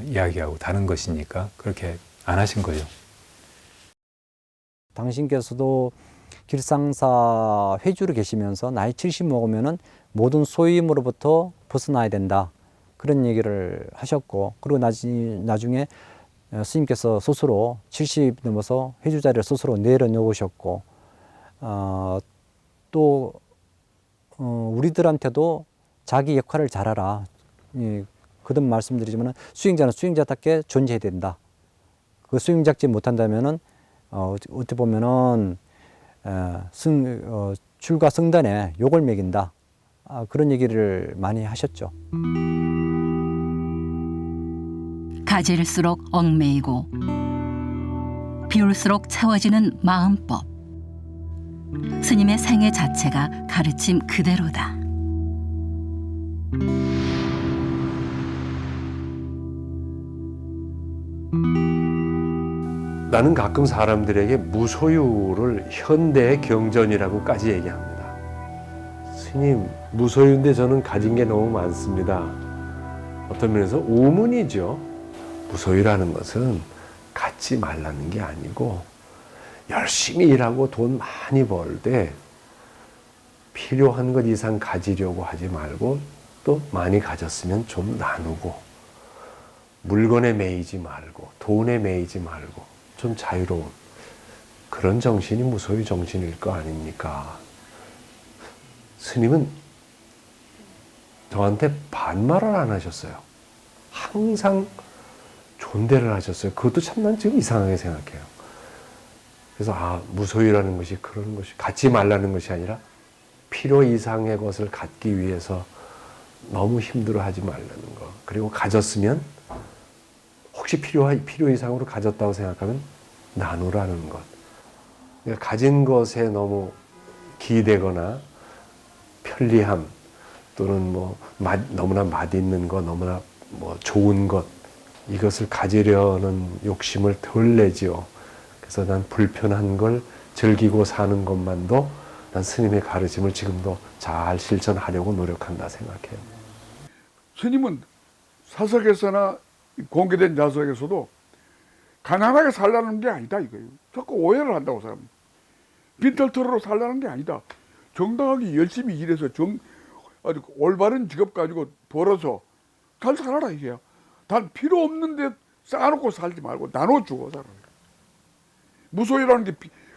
이야기하고 다른 것이니까 그렇게 안 하신 거죠. 당신께서도 길상사 회주로 계시면서 나이 70 먹으면은 모든 소임으로부터 벗어나야 된다, 그런 얘기를 하셨고, 그리고 나중에 스님께서 스스로 70 넘어서 회주 자리를 스스로 내려놓으셨고, 또 우리들한테도 자기 역할을 잘하라, 거듭 말씀드리지만 수행자는 수행자답게 존재해야 된다. 그 수행자지 못한다면은 어떻게 보면은 출가 성단에 욕을 매긴다, 그런 얘기를 많이 하셨죠. 가질수록 얽매이고 비울수록 채워지는 마음법. 스님의 생애 자체가 가르침 그대로다. 나는 가끔 사람들에게 무소유를 현대의 경전이라고까지 얘기합니다. 스님, 무소유인데 저는 가진 게 너무 많습니다. 어떤 면에서 우문이죠. 무소유라는 것은 갖지 말라는 게 아니고 열심히 일하고 돈 많이 벌 때 필요한 것 이상 가지려고 하지 말고 또 많이 가졌으면 좀 나누고 물건에 매이지 말고 돈에 매이지 말고 좀 자유로운 그런 정신이 무소유 정신일 거 아닙니까? 스님은 저한테 반말을 안 하셨어요. 항상 존대를 하셨어요. 그것도 참 난 지금 이상하게 생각해요. 그래서 무소유라는 것이 그런 것이 갖지 말라는 것이 아니라 필요 이상의 것을 갖기 위해서 너무 힘들어하지 말라는 거. 그리고 가졌으면 혹시 필요 이상으로 가졌다고 생각하면 나누라는 것. 그러니까 가진 것에 너무 기대거나 편리함 또는 너무나 맛있는 것, 너무나 좋은 것 이것을 가지려는 욕심을 덜 내지요. 그래서 난 불편한 걸 즐기고 사는 것만도 난 스님의 가르침을 지금도 잘 실천하려고 노력한다 생각해요. 스님은 사석에서나 공개된 자석에서도 가난하게 살라는 게 아니다 이거예요. 자꾸 오해를 한다고 사람. 빈털터로 살라는 게 아니다. 정당하게 열심히 일해서 아주 올바른 직업 가지고 벌어서 잘 살아라 이게야. 단 필요 없는데 쌓아놓고 살지 말고 나눠주고 살아라. 무소유라는 게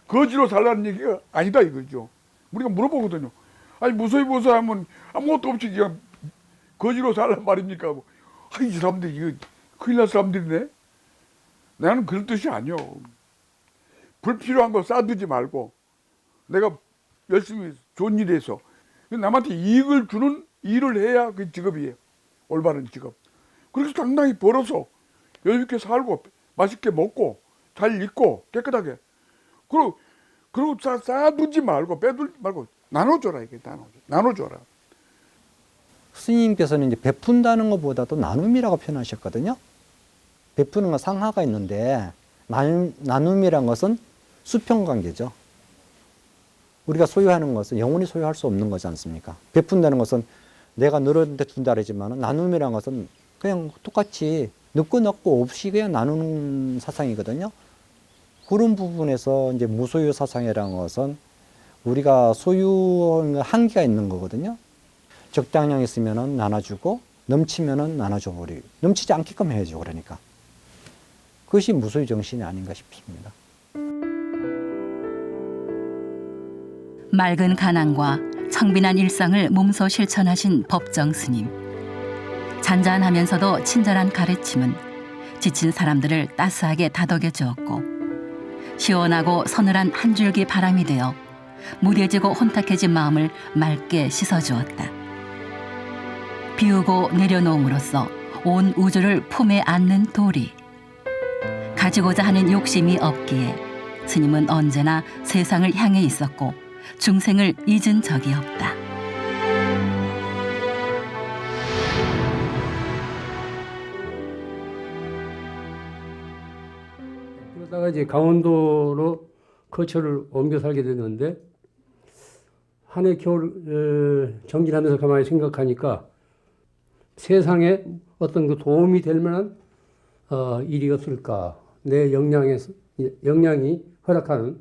거지로 살라는 얘기가 아니다 이거죠. 우리가 물어보거든요. 아니 무소유 하면 아무것도 없이 그냥 거지로 살란 말입니까? 이 사람들 이거 큰일 날 사람들이네. 나는 그런 뜻이 아니요. 불필요한 거 쌓아두지 말고 내가 열심히 좋은 일 해서 남한테 이익을 주는 일을 해야 그 직업이에요. 올바른 직업. 그래서 당당히 벌어서 여유 있게 살고 맛있게 먹고 잘 입고 깨끗하게 그리고 쌓아두지 말고 빼두지 말고 나눠줘라 이게 나눠줘라. 스님께서는 이제 베푼다는 것보다도 나눔이라고 표현하셨거든요. 베푸는 건 상하가 있는데 나눔이란 것은 수평 관계죠. 우리가 소유하는 것은 영원히 소유할 수 없는 거지 않습니까? 베푼다는 것은 내가 너한테 준다 그러지만 나눔이란 것은 그냥 똑같이 넣고 없이 그냥 나누는 사상이거든요. 그런 부분에서 이제 무소유 사상이라는 것은 우리가 소유하는 한계가 있는 거거든요. 적당량 있으면은 나눠주고 넘치면은 나눠줘 버리고 넘치지 않게끔 해야죠. 그러니까 그것이 무소유 정신이 아닌가 싶습니다. 맑은 가난과 청빈한 일상을 몸소 실천하신 법정 스님. 잔잔하면서도 친절한 가르침은 지친 사람들을 따스하게 다독여 주었고 시원하고 서늘한 한 줄기 바람이 되어 무뎌지고 혼탁해진 마음을 맑게 씻어주었다. 비우고 내려놓음으로써 온 우주를 품에 안는 도리. 가지고자 하는 욕심이 없기에 스님은 언제나 세상을 향해 있었고 중생을 잊은 적이 없다. 그러다가 이제 강원도로 거처를 옮겨 살게 됐는데 한 해 겨울 정진하면서 가만히 생각하니까 세상에 어떤 그 도움이 될 만한 일이 없을까? 내 역량이 허락하는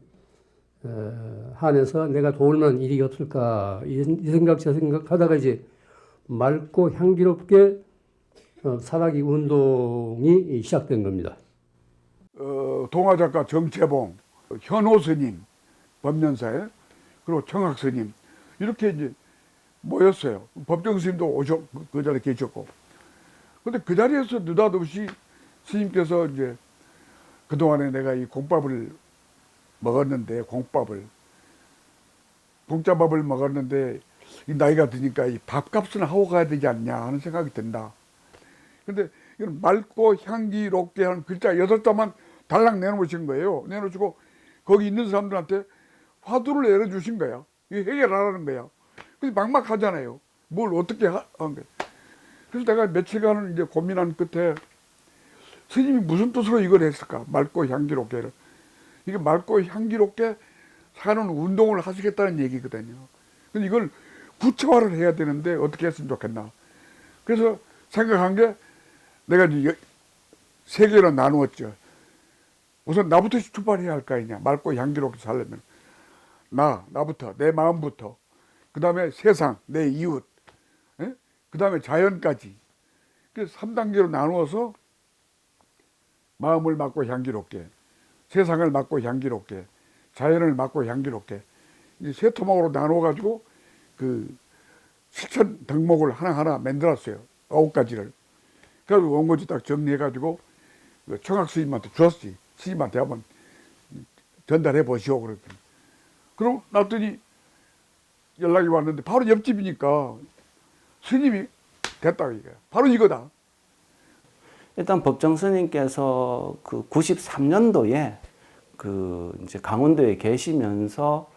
한에서 내가 도울 만한 일이 없을까? 이 생각 저 생각하다가 이제 맑고 향기롭게 살아기 운동이 시작된 겁니다. 동화작가 정채봉, 현호 스님, 법년사에 그리고 청학 스님 이렇게 이제 모였어요. 법정 스님도 그 자리에 계셨고. 근데 그 자리에서 느닷없이 스님께서 이제 그동안에 내가 이 공밥을 먹었는데 공짜밥을 먹었는데 이 나이가 드니까 이 밥값은 하고 가야 되지 않냐 하는 생각이 든다. 근데 이건 맑고 향기롭게 하는 글자 8자만 달랑 내놓으신 거예요. 내놓으시고 거기 있는 사람들한테 화두를 내려주신 거야. 이거 해결하라는 거야. 근데 막막하잖아요. 뭘 어떻게 한 거야. 그래서 내가 며칠간을 이제 고민한 끝에 스님이 무슨 뜻으로 이걸 했을까? 맑고 향기롭게를. 이게 맑고 향기롭게 사는 운동을 하시겠다는 얘기거든요. 근데 이걸 구체화를 해야 되는데 어떻게 했으면 좋겠나. 그래서 생각한 게 내가 이제 3개로 나누었죠. 우선 나부터 출발해야 할 거 아니냐. 맑고 향기롭게 살려면. 나부터, 내 마음부터. 그 다음에 세상, 내 이웃. 그 다음에 자연까지. 그래서 3단계로 나누어서 마음을 맑고 향기롭게, 세상을 맑고 향기롭게, 자연을 맑고 향기롭게. 이제 3토막으로 나누어가지고 그 실천 덕목을 하나하나 만들었어요. 9가지를. 그래서 원고지 딱 정리해가지고 청학 스님한테 줬지. 스님한테 한번 전달해 보시오. 그랬더니. 그럼 놨더니 연락이 왔는데 바로 옆집이니까 스님이 됐다 이거야. 바로 이거다. 일단 법정 스님께서 그 93년도에 그 이제 강원도에 계시면서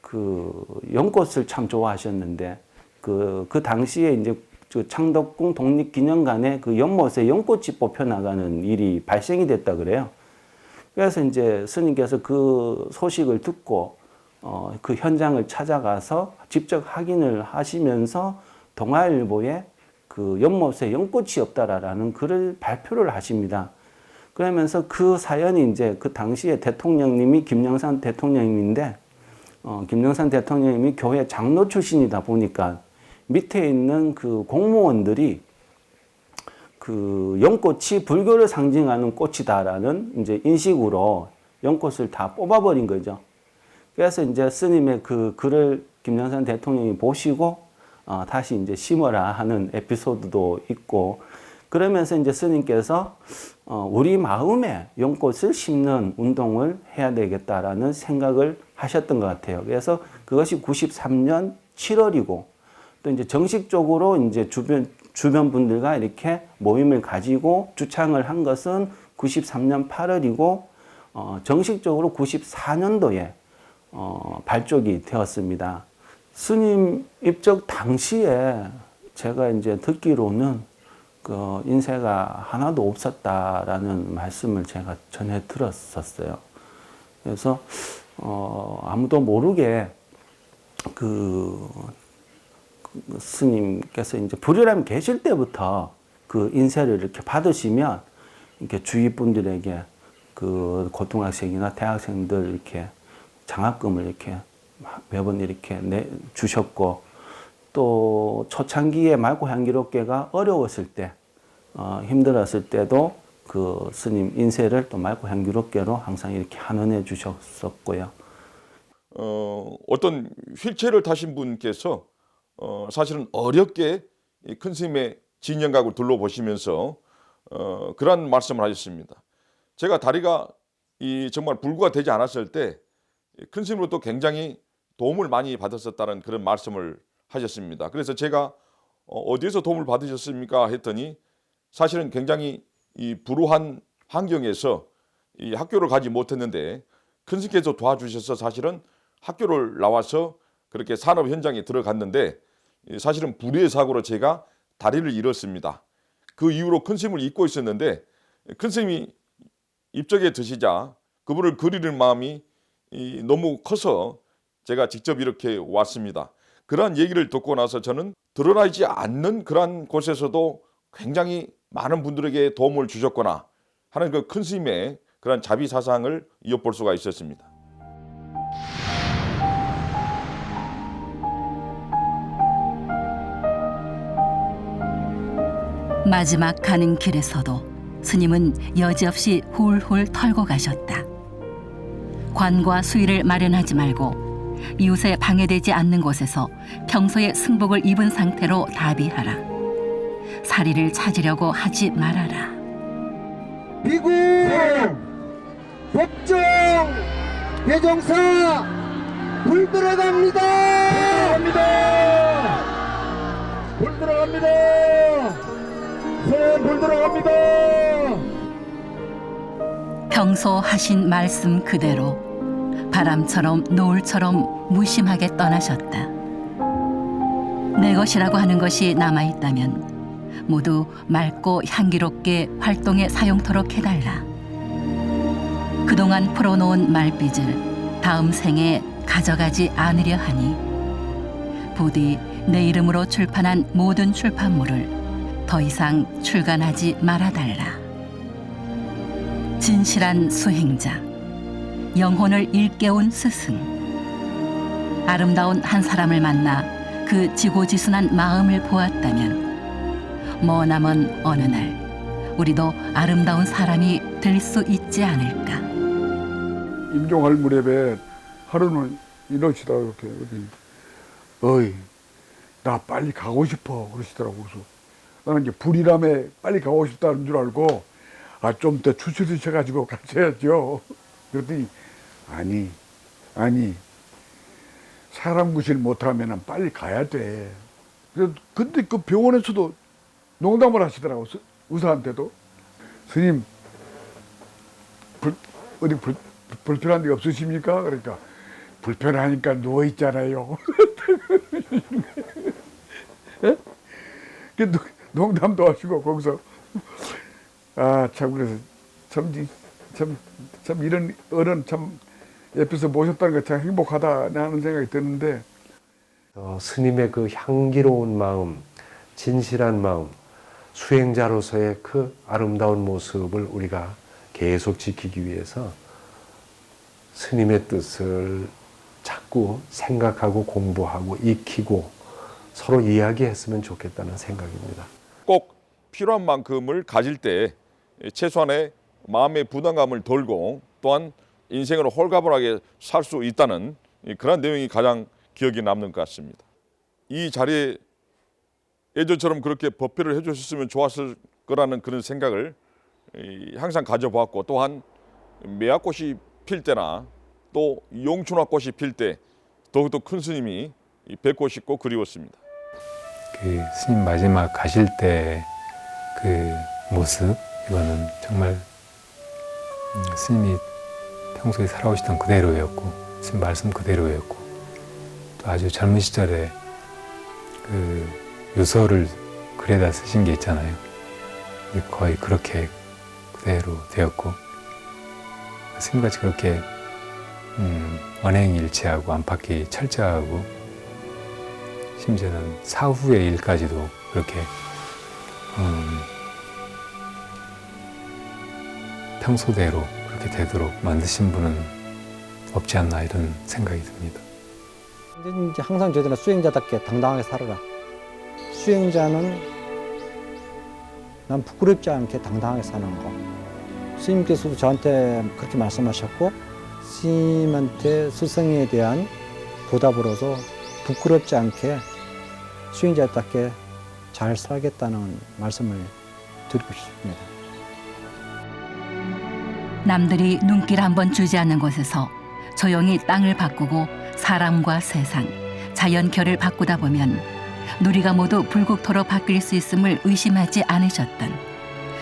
그 연꽃을 참 좋아하셨는데 그 당시에 이제 그 창덕궁 독립기념관에 그 연못에 연꽃이 뽑혀 나가는 일이 발생이 됐다 그래요. 그래서 이제 스님께서 그 소식을 듣고 그 현장을 찾아가서 직접 확인을 하시면서 동아일보에 그 연못에 연꽃이 없다라는 글을 발표를 하십니다. 그러면서 그 사연이 이제 그 당시에 대통령님이 김영삼 대통령님인데 김영삼 대통령님이 교회 장로 출신이다 보니까 밑에 있는 그 공무원들이 그 연꽃이 불교를 상징하는 꽃이다라는 이제 인식으로 연꽃을 다 뽑아버린 거죠. 그래서 이제 스님의 그 글을 김영삼 대통령이 보시고 다시 이제 심어라 하는 에피소드도 있고, 그러면서 이제 스님께서 우리 마음에 연꽃을 심는 운동을 해야 되겠다라는 생각을 하셨던 것 같아요. 그래서 그것이 93년 7월이고 또 이제 정식적으로 이제 주변 분들과 이렇게 모임을 가지고 주창을 한 것은 93년 8월이고 정식적으로 94년도에 발족이 되었습니다. 스님 입적 당시에 제가 이제 듣기로는 그 인쇄가 하나도 없었다라는 말씀을 제가 전해 들었었어요. 그래서 아무도 모르게 그 스님께서 이제 불효람이 계실 때부터 그 인쇄를 이렇게 받으시면 이렇게 주위 분들에게 그 고등학생이나 대학생들 이렇게 장학금을 이렇게 매번 이렇게 주셨고, 또 초창기에 맑고 향기롭게가 어려웠을 때, 힘들었을 때도 그 스님 인쇄를 또 맑고 향기롭게로 항상 이렇게 환원해 주셨었고요. 어떤 휠체어를 타신 분께서 사실은 어렵게 큰 스님의 진영각을 둘러보시면서 그런 말씀을 하셨습니다. 제가 다리가 정말 불구가 되지 않았을 때 큰 스님으로부터 굉장히 도움을 많이 받았었다는 그런 말씀을 하셨습니다. 그래서 제가 어디에서 도움을 받으셨습니까? 했더니 사실은 굉장히 이 불우한 환경에서 이 학교를 가지 못했는데 큰 스님께서 도와주셔서 사실은 학교를 나와서 그렇게 산업 현장에 들어갔는데 사실은 불의의 사고로 제가 다리를 잃었습니다. 그 이후로 큰 스님을 잊고 있었는데 큰 스님이 입적에 드시자 그분을 그리는 마음이 너무 커서 제가 직접 이렇게 왔습니다. 그러한 얘기를 듣고 나서 저는 드러나지 않는 그러한 곳에서도 굉장히 많은 분들에게 도움을 주셨구나 하는 그 큰 스님의 그런 자비 사상을 엿볼 수가 있었습니다. 마지막 가는 길에서도 스님은 여지없이 훌훌 털고 가셨다. 관과 수의를 마련하지 말고 이웃에 방해되지 않는 곳에서 평소에 승복을 입은 상태로 다비하라. 사리를 찾으려고 하지 말아라. 비구 법정 대종사 불 들어갑니다. 불 들어갑니다. 새해 물 들어갑니다. 평소 하신 말씀 그대로 바람처럼 노을처럼 무심하게 떠나셨다. 내 것이라고 하는 것이 남아있다면 모두 맑고 향기롭게 활동에 사용토록 해달라. 그동안 풀어놓은 말빚을 다음 생에 가져가지 않으려 하니 부디 내 이름으로 출판한 모든 출판물을 더 이상 출간하지 말아달라. 진실한 수행자, 영혼을 일깨운 스승, 아름다운 한 사람을 만나 그 지고지순한 마음을 보았다면 머나먼 어느 날 우리도 아름다운 사람이 될 수 있지 않을까. 임종할 무렵에 하루는 이러시다 이렇게 어이 나 빨리 가고 싶어 그러시더라고. 그래서 나는 이제 불이람에 빨리 가고 싶다는 줄 알고 좀 더 추스리셔가지고 가셔야죠. 그랬더니 아니 사람 구실 못하면 빨리 가야 돼. 근데 그 병원에서도 농담을 하시더라고. 의사한테도 스님 어디 불편한 데 없으십니까? 그러니까 불편하니까 누워 있잖아요. 농담도 하시고 거기서 참 그래서 참 이런 어른 참 옆에서 모셨다는 게 참 행복하다 하는 생각이 드는데 스님의 그 향기로운 마음, 진실한 마음, 수행자로서의 그 아름다운 모습을 우리가 계속 지키기 위해서 스님의 뜻을 자꾸 생각하고 공부하고 익히고 서로 이야기했으면 좋겠다는 생각입니다. 꼭 필요한 만큼을 가질 때 최소한의 마음의 부담감을 덜고 또한 인생을 홀가분하게 살 수 있다는 그런 내용이 가장 기억에 남는 것 같습니다. 이 자리에 예전처럼 그렇게 법회를 해주셨으면 좋았을 거라는 그런 생각을 항상 가져보았고 또한 매화꽃이 필 때나 또 용춘화꽃이 필 때 더욱더 큰 스님이 뵙고 싶고 그리웠습니다. 그 스님 마지막 가실 때 그 모습, 이거는 정말 스님이 평소에 살아오시던 그대로였고 스님 말씀 그대로였고 또 아주 젊은 시절에 그 유서를 글에다 쓰신 게 있잖아요. 거의 그렇게 그대로 되었고 스님같이 그렇게 언행일치하고 안팎이 철저하고 심지어는 사후의 일까지도 그렇게 평소대로 그렇게 되도록 만드신 분은 없지 않나 이런 생각이 듭니다. 이제 항상 저희들은 수행자답게 당당하게 살아라. 수행자는 난 부끄럽지 않게 당당하게 사는 거. 스님께서도 저한테 그렇게 말씀하셨고 스님한테 스승에 대한 보답으로서 부끄럽지 않게 수행자답게 잘 살겠다는 말씀을 드리고 싶습니다. 남들이 눈길 한번 주지 않는 곳에서 조용히 땅을 바꾸고 사람과 세상, 자연결을 바꾸다 보면 누리가 모두 불국토로 바뀔 수 있음을 의심하지 않으셨던,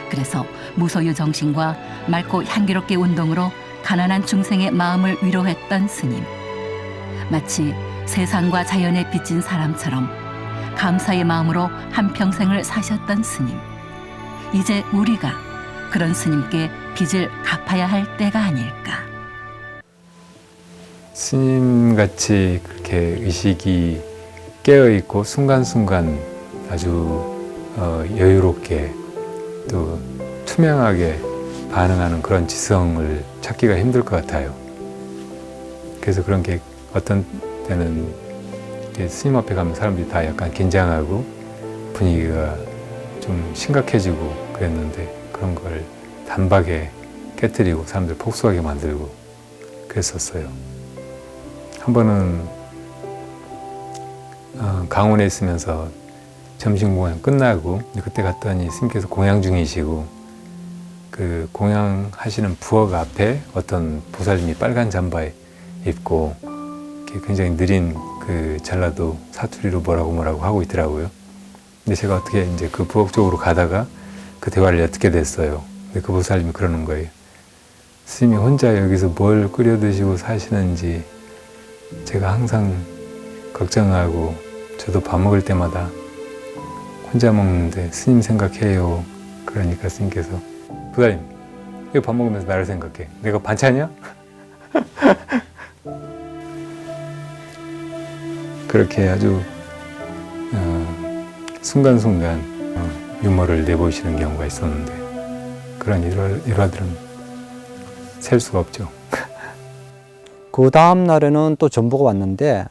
그래서 무소유 정신과 맑고 향기롭게 운동으로 가난한 중생의 마음을 위로했던 스님. 마치 세상과 자연에 빚진 사람처럼 감사의 마음으로 한평생을 사셨던 스님. 이제 우리가 그런 스님께 빚을 갚아야 할 때가 아닐까. 스님같이 그렇게 의식이 깨어있고 순간순간 아주 여유롭게 또 투명하게 반응하는 그런 지성을 찾기가 힘들 것 같아요. 그래서 그런 게 어떤 때는 스님 앞에 가면 사람들이 다 약간 긴장하고 분위기가 좀 심각해지고 그랬는데 그런 걸 단박에 깨뜨리고 사람들 폭소하게 만들고 그랬었어요. 한 번은 강원에 있으면서 점심 공양 끝나고 그때 갔더니 스님께서 공양 중이시고 그 공양하시는 부엌 앞에 어떤 보살님이 빨간 잠바 입고 굉장히 느린 그 전라도 사투리로 뭐라고 하고 있더라고요. 근데 제가 어떻게 이제 그 부엌 쪽으로 가다가 그 대화를 엿듣게 됐어요. 근데 그 보살님이 그러는 거예요. 스님이 혼자 여기서 뭘 끓여 드시고 사시는지 제가 항상 걱정하고, 저도 밥 먹을 때마다 혼자 먹는데 스님 생각해요. 그러니까 스님께서, 보살님, 이거 밥 먹으면서 나를 생각해. 내가 반찬이야? 그렇게 아주 순간순간 유머를 내보이시는 경우가 있었는데, 그런 일화들은 셀 수가 없죠. 그 다음 날에는 또 전보가 왔는데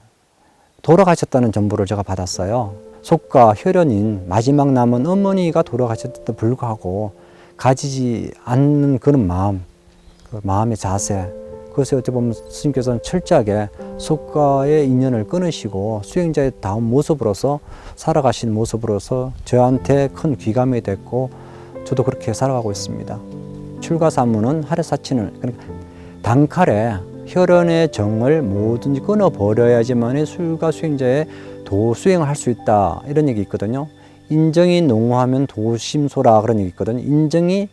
돌아가셨다는 전보를 제가 받았어요. 속과 혈연인 마지막 남은 어머니가 돌아가셨음에도 불구하고 가지지 않는 그런 마음, 그 마음의 자세, 그것에 어찌 보면 스님께서는 철저하게 속과의 인연을 끊으시고 수행자의 다운 모습으로서 살아가신 모습으로서 저한테 큰 귀감이 됐고, 저도 그렇게 살아가고 있습니다. 출가사무는 하레사치는, 그러니까 단칼에 혈연의 정을 뭐든지 끊어버려야지만 출가 수행자의 도 수행을 할 수 있다, 이런 얘기 있거든요. 인정이 농후하면 도심소라, 그런 얘기 있거든요. 인정이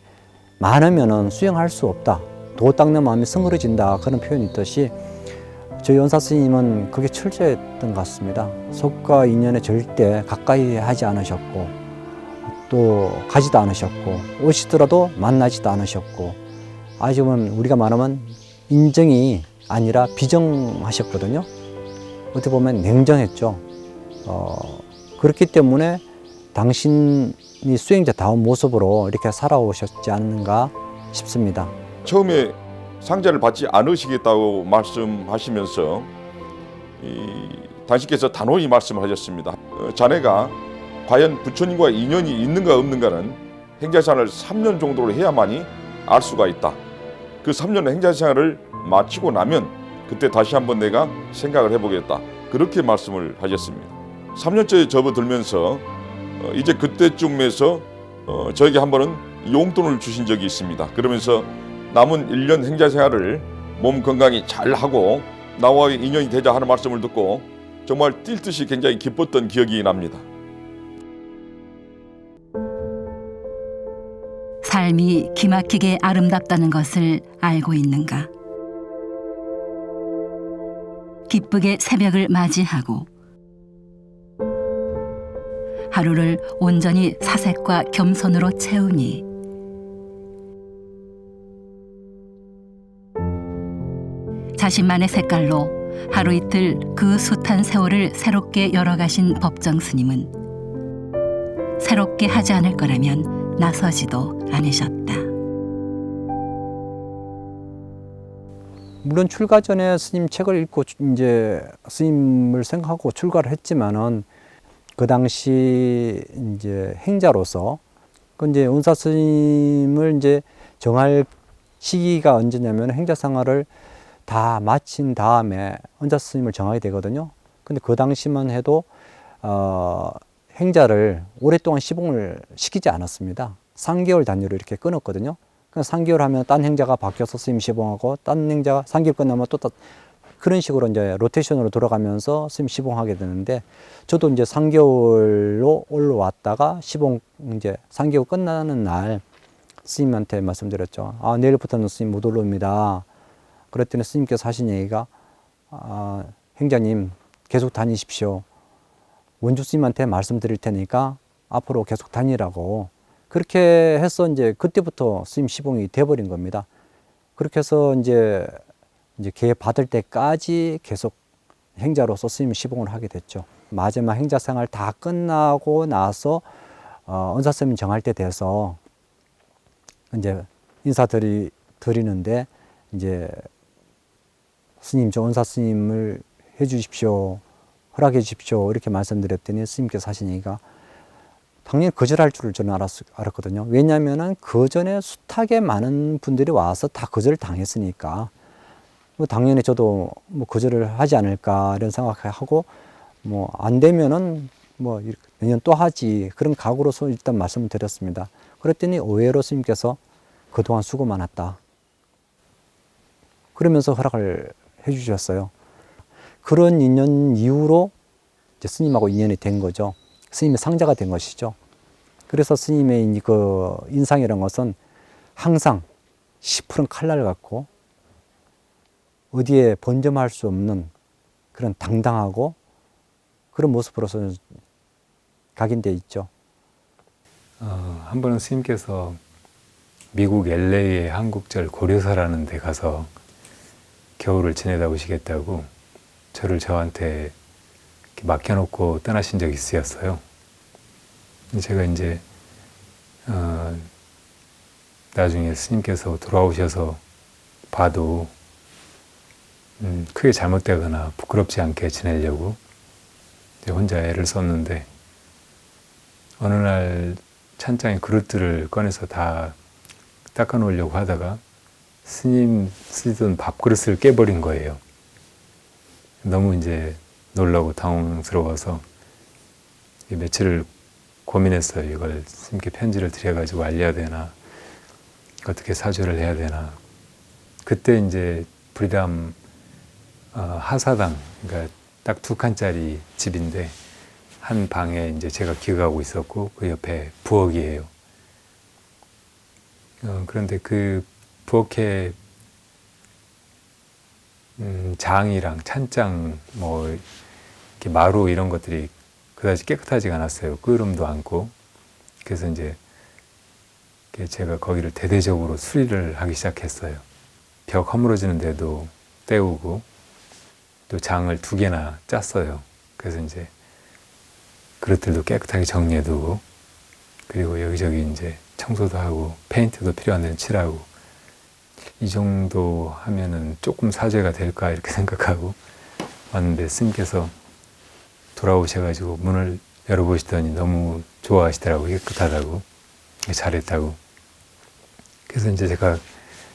많으면 수행할 수 없다, 도 닦는 마음이 성그러진다, 그런 표현이 있듯이 저희 연사 스님은 그게 철저했던 것 같습니다. 속과 인연에 절대 가까이 하지 않으셨고, 또 가지도 않으셨고, 오시더라도 만나지도 않으셨고, 아주 우리가 말하면 인정이 아니라 비정하셨거든요. 어떻게 보면 냉정했죠. 그렇기 때문에 당신이 수행자다운 모습으로 이렇게 살아오셨지 않는가 싶습니다. 처음에 상자를 받지 않으시겠다고 말씀하시면서 당신께서 단호히 말씀하셨습니다. 자네가 과연 부처님과 인연이 있는가 없는가는 행자생활을 3년 정도로 해야만이 알 수가 있다. 그 3년 행자생활을 마치고 나면 그때 다시 한번 내가 생각을 해보겠다. 그렇게 말씀을 하셨습니다. 3년째 접어들면서 이제 그때쯤에서 저에게 한 번은 용돈을 주신 적이 있습니다. 그러면서 남은 1년 행자생활을 몸 건강히 잘하고 나와의 인연이 되자 하는 말씀을 듣고 정말 뛸 듯이 굉장히 기뻤던 기억이 납니다. 삶이 기막히게 아름답다는 것을 알고 있는가? 기쁘게 새벽을 맞이하고 하루를 온전히 사색과 겸손으로 채우니 자신만의 색깔로 하루 이틀 그 숱한 세월을 새롭게 열어가신 법정 스님은 새롭게 하지 않을 거라면 나서지도 않으셨다. 물론 출가 전에 스님 책을 읽고 이제 스님을 생각하고 출가를 했지만은 그 당시 이제 행자로서 그 이제 은사 스님을 이제 정할 시기가 언제냐면 행자 생활을 다 마친 다음에 은사 스님을 정하게 되거든요. 근데 그 당시만 해도 행자를 오랫동안 시봉을 시키지 않았습니다. 3개월 단위로 이렇게 끊었거든요. 3개월 하면 딴 행자가 바뀌어서 스님 시봉하고, 딴 행자가 3개월 끝나면 또 그런 식으로 이제 로테이션으로 돌아가면서 스님 시봉하게 되는데, 저도 이제 3개월로 올라왔다가 시봉 이제 3개월 끝나는 날 스님한테 말씀드렸죠. 내일부터는 스님 못 올라옵니다. 그랬더니 스님께서 하신 얘기가, 행자님 계속 다니십시오. 원주 스님한테 말씀드릴 테니까 앞으로 계속 다니라고. 그렇게 해서 이제 그때부터 스님 시봉이 돼버린 겁니다. 그렇게 해서 이제 개 받을 때까지 계속 행자로서 스님 시봉을 하게 됐죠. 마지막 행자 생활 다 끝나고 나서 은사 스님 정할 때 돼서 이제 인사드리는데 이제 스님 저 은사 스님을 해주십시오, 허락해 주십시오 이렇게 말씀드렸더니 스님께서 하신 얘기가, 당연히 거절할 줄을 저는 알았거든요. 왜냐하면 그 전에 숱하게 많은 분들이 와서 다 거절을 당했으니까 당연히 저도 거절을 하지 않을까 이런 생각하고, 안 되면은 내년 또 하지, 그런 각오로서 일단 말씀을 드렸습니다. 그랬더니 의외로 스님께서 그동안 수고 많았다 그러면서 허락을 해주셨어요. 그런 인연 이후로 이제 스님하고 인연이 된 거죠. 스님의 상자가 된 것이죠. 그래서 스님의 그 인상이라는 것은 항상 시푸른 칼날 같고 어디에 번점할 수 없는 그런 당당하고 그런 모습으로서 각인되어 있죠. 한 번은 스님께서 미국 LA의 한국절 고려사라는 데 가서 겨울을 지내다 오시겠다고 저를 저한테 이렇게 맡겨놓고 떠나신 적이 있으셨어요. 제가 이제 나중에 스님께서 돌아오셔서 봐도 크게 잘못되거나 부끄럽지 않게 지내려고 이제 혼자 애를 썼는데 어느 날 찬장에 그릇들을 꺼내서 다 닦아 놓으려고 하다가 스님 쓰던 밥그릇을 깨버린 거예요. 너무 이제 놀라고 당황스러워서 며칠을 고민했어요. 이걸 스님께 편지를 드려가지고 알려야 되나, 어떻게 사죄를 해야 되나. 그때 이제 부리람 하사당, 그러니까 딱 2칸짜리 집인데 한 방에 이제 제가 기억하고 있었고 그 옆에 부엌이에요. 그런데 그 부엌에 장이랑 찬장, 뭐 이렇게 마루 이런 것들이 그다지 깨끗하지가 않았어요. 끄름도 않고. 그래서 이제 제가 거기를 대대적으로 수리를 하기 시작했어요. 벽 허물어지는 데도 때우고 또 장을 2개나 짰어요. 그래서 이제 그릇들도 깨끗하게 정리해두고 그리고 여기저기 이제 청소도 하고 페인트도 필요한 데는 칠하고 이 정도 하면은 조금 사죄가 될까 이렇게 생각하고 왔는데 스님께서 돌아오셔가지고 문을 열어보시더니 너무 좋아하시더라고요. 깨끗하다고, 잘했다고. 그래서 이제 제가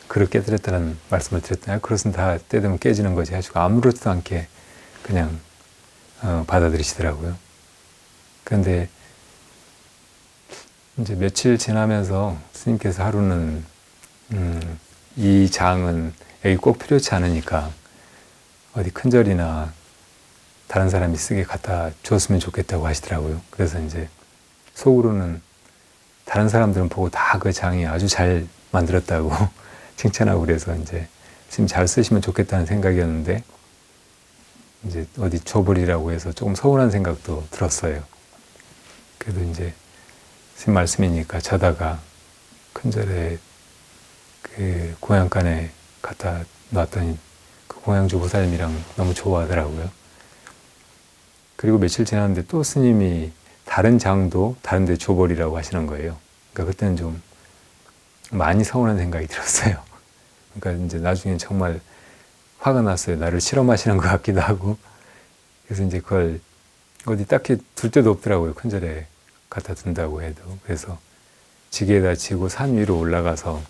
그릇 깨뜨렸다는 말씀을 드렸더니 그릇은 다 때 되면 깨지는 거지 하시고 아무렇지도 않게 그냥 받아들이시더라고요. 그런데 이제 며칠 지나면서 스님께서 하루는 이 장은 여기 꼭 필요치 않으니까 어디 큰절이나 다른 사람이 쓰게 갖다 줬으면 좋겠다고 하시더라고요. 그래서 이제 속으로는 다른 사람들은 보고 다 그 장이 아주 잘 만들었다고 칭찬하고 그래서 이제 스님 잘 쓰시면 좋겠다는 생각이었는데 이제 어디 줘버리라고 해서 조금 서운한 생각도 들었어요. 그래도 이제 스님 말씀이니까 저다가 큰절에 그 공양간에 갖다 놨더니 그 공양주 보살님이랑 너무 좋아하더라고요. 그리고 며칠 지났는데 또 스님이 다른 장도 다른 데 줘버리라고 하시는 거예요. 그러니까 그때는 좀 많이 서운한 생각이 들었어요. 그러니까 이제 나중에 정말 화가 났어요. 나를 실험하시는 것 같기도 하고. 그래서 이제 그걸 어디 딱히 둘 데도 없더라고요. 큰절에 갖다 둔다고 해도. 그래서 지게에다 지고 산 위로 올라가서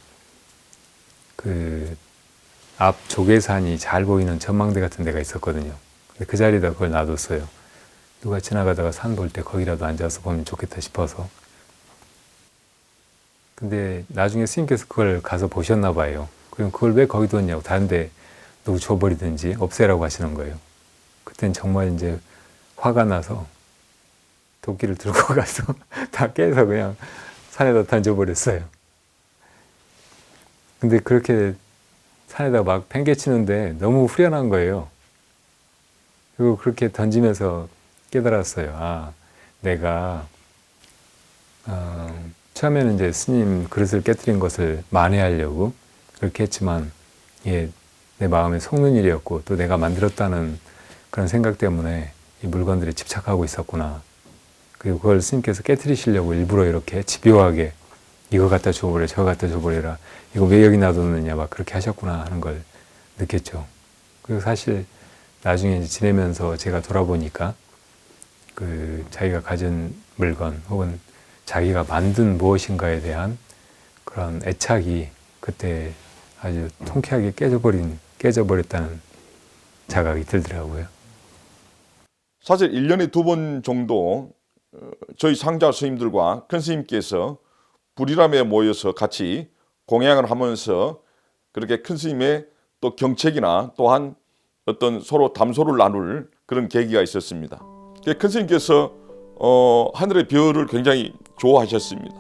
그 앞 조계산이 잘 보이는 전망대 같은 데가 있었거든요. 근데 그 자리에다 그걸 놔뒀어요. 누가 지나가다가 산 볼 때 거기라도 앉아서 보면 좋겠다 싶어서. 근데 나중에 스님께서 그걸 가서 보셨나 봐요. 그럼 그걸 왜 거기 뒀냐고 다른 데 누구 줘버리든지 없애라고 하시는 거예요. 그땐 정말 이제 화가 나서 도끼를 들고 가서 다 깨서 그냥 산에다 던져버렸어요. 근데 그렇게 산에다 막 팽개치는데 너무 후련한 거예요. 그리고 그렇게 던지면서 깨달았어요. 아, 내가 처음에는 이제 스님 그릇을 깨뜨린 것을 만회하려고 그렇게 했지만 예, 내 마음에 속는 일이었고 또 내가 만들었다는 그런 생각 때문에 이 물건들에 집착하고 있었구나. 그리고 그걸 스님께서 깨뜨리시려고 일부러 이렇게 집요하게 이거 갖다 줘버려, 저거 갖다 줘버려라. 이거 왜 여기 놔뒀느냐 막 그렇게 하셨구나 하는 걸 느꼈죠. 그리고 사실 나중에 이제 지내면서 제가 돌아보니까 그 자기가 가진 물건 혹은 자기가 만든 무엇인가에 대한 그런 애착이 그때 아주 통쾌하게 깨져버렸다는 자각이 들더라고요. 사실 1년에 2번 정도 저희 상자 스님들과 큰 스님께서 부리람에 모여서 같이 공양을 하면서 그렇게 큰 스님의 또 경책이나 또한 어떤 서로 담소를 나눌 그런 계기가 있었습니다. 큰 스님께서 하늘의 별을 굉장히 좋아하셨습니다.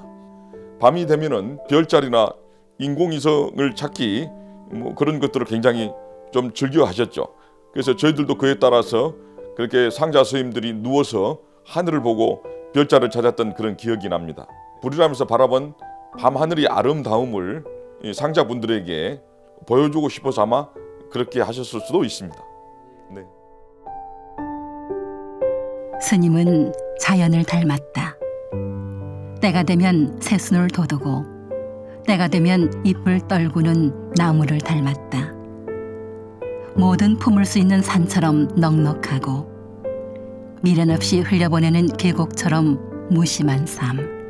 밤이 되면은 별자리나 인공위성을 찾기 뭐 그런 것들을 굉장히 좀 즐겨하셨죠. 그래서 저희들도 그에 따라서 그렇게 상자 스님들이 누워서 하늘을 보고 별자리를 찾았던 그런 기억이 납니다. 불이라면서 바라본 밤하늘의 아름다움을 이 상자분들에게 보여주고 싶어서 아마 그렇게 하셨을 수도 있습니다. 네. 스님은 자연을 닮았다. 때가 되면 새순을 돋우고 때가 되면 잎을 떨구는 나무를 닮았다. 모든 품을 수 있는 산처럼 넉넉하고 미련 없이 흘려보내는 계곡처럼 무심한 삶.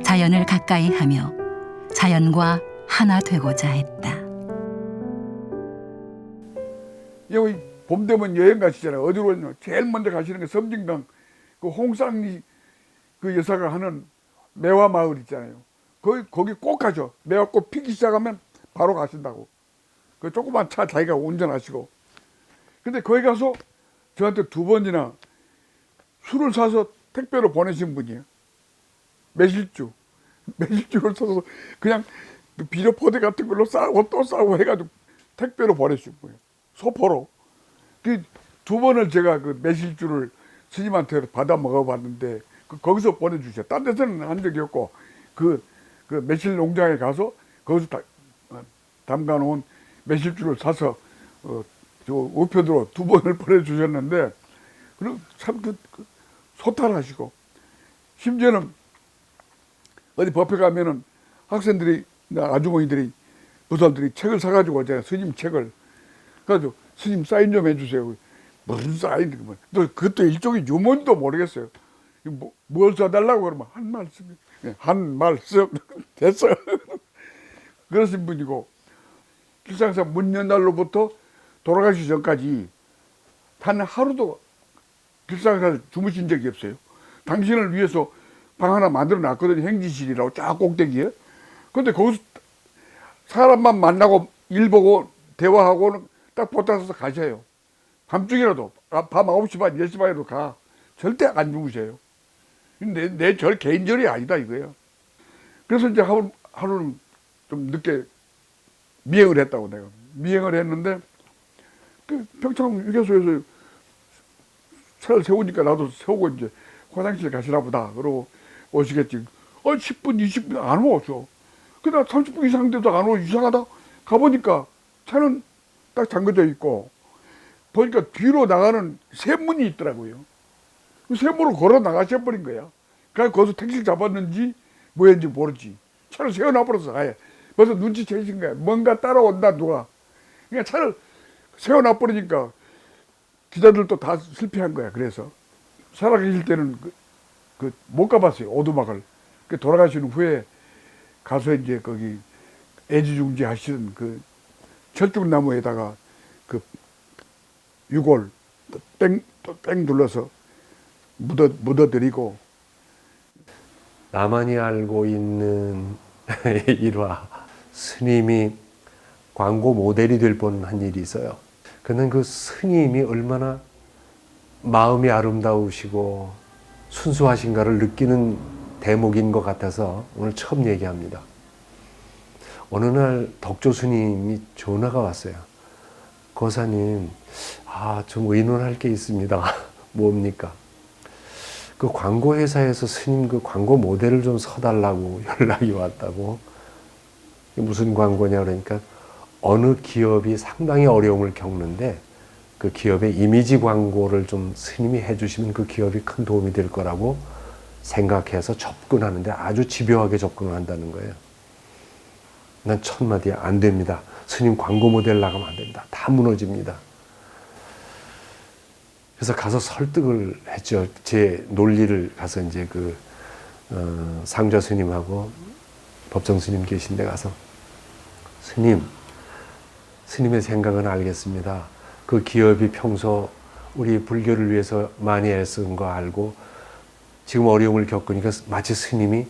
자연을 가까이 하며 자연과 하나 되고자 했다. 여기 봄 되면 여행 가시잖아요. 어디로 가냐? 제일 먼저 가시는 게 섬진강 그 홍상리 그 여사가 하는 매화 마을 있잖아요. 거기 꼭 가죠. 매화꽃 피기 시작하면 바로 가신다고. 그 조그만 차 자기가 운전하시고. 근데 거기 가서 저한테 2번이나 술을 사서 택배로 보내신 분이에요. 매실주를 사서 그냥 비료 포대 같은 걸로 싸고 또 싸고 해가지고 택배로 보내신 거예요. 소포로. 그 2번을 제가 그 매실주를 스님한테 받아 먹어봤는데 거기서 보내주셔. 딴 데서는 한 적이 없고 그 매실 농장에 가서 거기서 담가놓은 매실주를 사서 저 우편으로 2번을 보내주셨는데 그리고 참 소탈하시고 심지어는 어디 법회 가면은 학생들이 아주머니들이 부사들이 책을 사가지고 오잖아요. 스님 책을. 그래가지고 스님 사인 좀 해주세요. 무슨 사인? 또 그것도 일종의 유머인도 모르겠어요. 뭘 써달라고 그러면 한 말씀, 한 말씀 됐어요. 그러신 분이고 길상사 문 연 날로부터 돌아가시기 전까지 단 하루도 길상사를 주무신 적이 없어요. 당신을 위해서 방 하나 만들어 놨거든요. 행지실이라고 쫙 꼭대기에. 근데 거기서 사람만 만나고 일 보고 대화하고는 딱 보따서 가셔요. 밤중이라도 밤 9시 반, 10시 반에도 가. 절대 안 주무셔요. 근데 내 절 개인절이 아니다 이거예요. 그래서 이제 하루는 좀 늦게 미행을 했다고 내가. 미행을 했는데 그 평창 휴게소에서 차를 세우니까 나도 세우고 이제 화장실 가시나 보다. 그러고 오시겠지. 10분, 20분 안 오죠. 그러다 30분 이상 돼도 안 오고 이상하다. 가보니까 차는 딱 잠겨져 있고 보니까 뒤로 나가는 샘문이 있더라고요. 그 샘문으로 걸어 나가셔버린 거야. 그래서 거기서 택시를 잡았는지 뭐였는지 모르지. 차를 세워놔버렸어. 아예. 벌써 눈치채신 거야. 뭔가 따라온다 누가. 그러니까 차를 세워놔버리니까 기자들도 다 실패한 거야. 그래서 살아계실 때는 못 가봤어요. 오두막을. 돌아가시는 후에 가서 이제 거기 애지중지 하시는 그 철쭉나무에다가 그 유골 땡 둘러서 묻어드리고. 나만이 알고 있는 일화, 스님이 광고 모델이 될 뻔한 일이 있어요. 근데 그 스님이 얼마나 마음이 아름다우시고 순수하신가를 느끼는 대목인 것 같아서 오늘 처음 얘기합니다. 어느 날 덕조 스님이 전화가 왔어요. 거사님, 좀 의논할 게 있습니다. 뭡니까? 그 광고회사에서 스님 그 광고 모델을 좀 서달라고 연락이 왔다고. 무슨 광고냐 그러니까 어느 기업이 상당히 어려움을 겪는데 그 기업의 이미지 광고를 좀 스님이 해주시면 그 기업이 큰 도움이 될 거라고 생각해서 접근하는데 아주 집요하게 접근을 한다는 거예요. 난 첫마디에 안 됩니다. 스님 광고 모델 나가면 안 됩니다. 다 무너집니다. 그래서 가서 설득을 했죠. 제 논리를 가서 이제 상좌 스님하고 법정 스님 계신 데 가서 스님의 생각은 알겠습니다. 그 기업이 평소 우리 불교를 위해서 많이 애쓴 거 알고 지금 어려움을 겪으니까 마치 스님이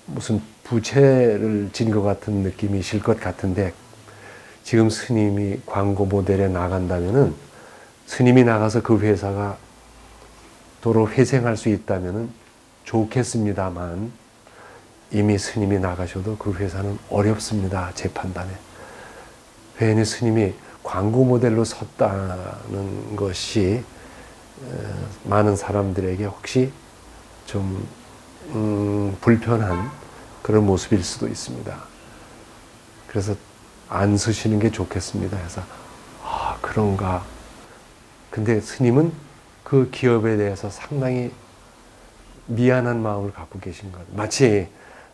무슨 부채를 진 것 같은 느낌이실 것 같은데 지금 스님이 광고 모델에 나간다면은 스님이 나가서 그 회사가 도로 회생할 수 있다면은 좋겠습니다만 이미 스님이 나가셔도 그 회사는 어렵습니다. 제 판단에. 회원의 스님이 광고 모델로 섰다는 것이 많은 사람들에게 혹시 좀 불편한 그런 모습일 수도 있습니다. 그래서 안 쓰시는 게 좋겠습니다 해서 아 그런가. 근데 스님은 그 기업에 대해서 상당히 미안한 마음을 갖고 계신 것. 마치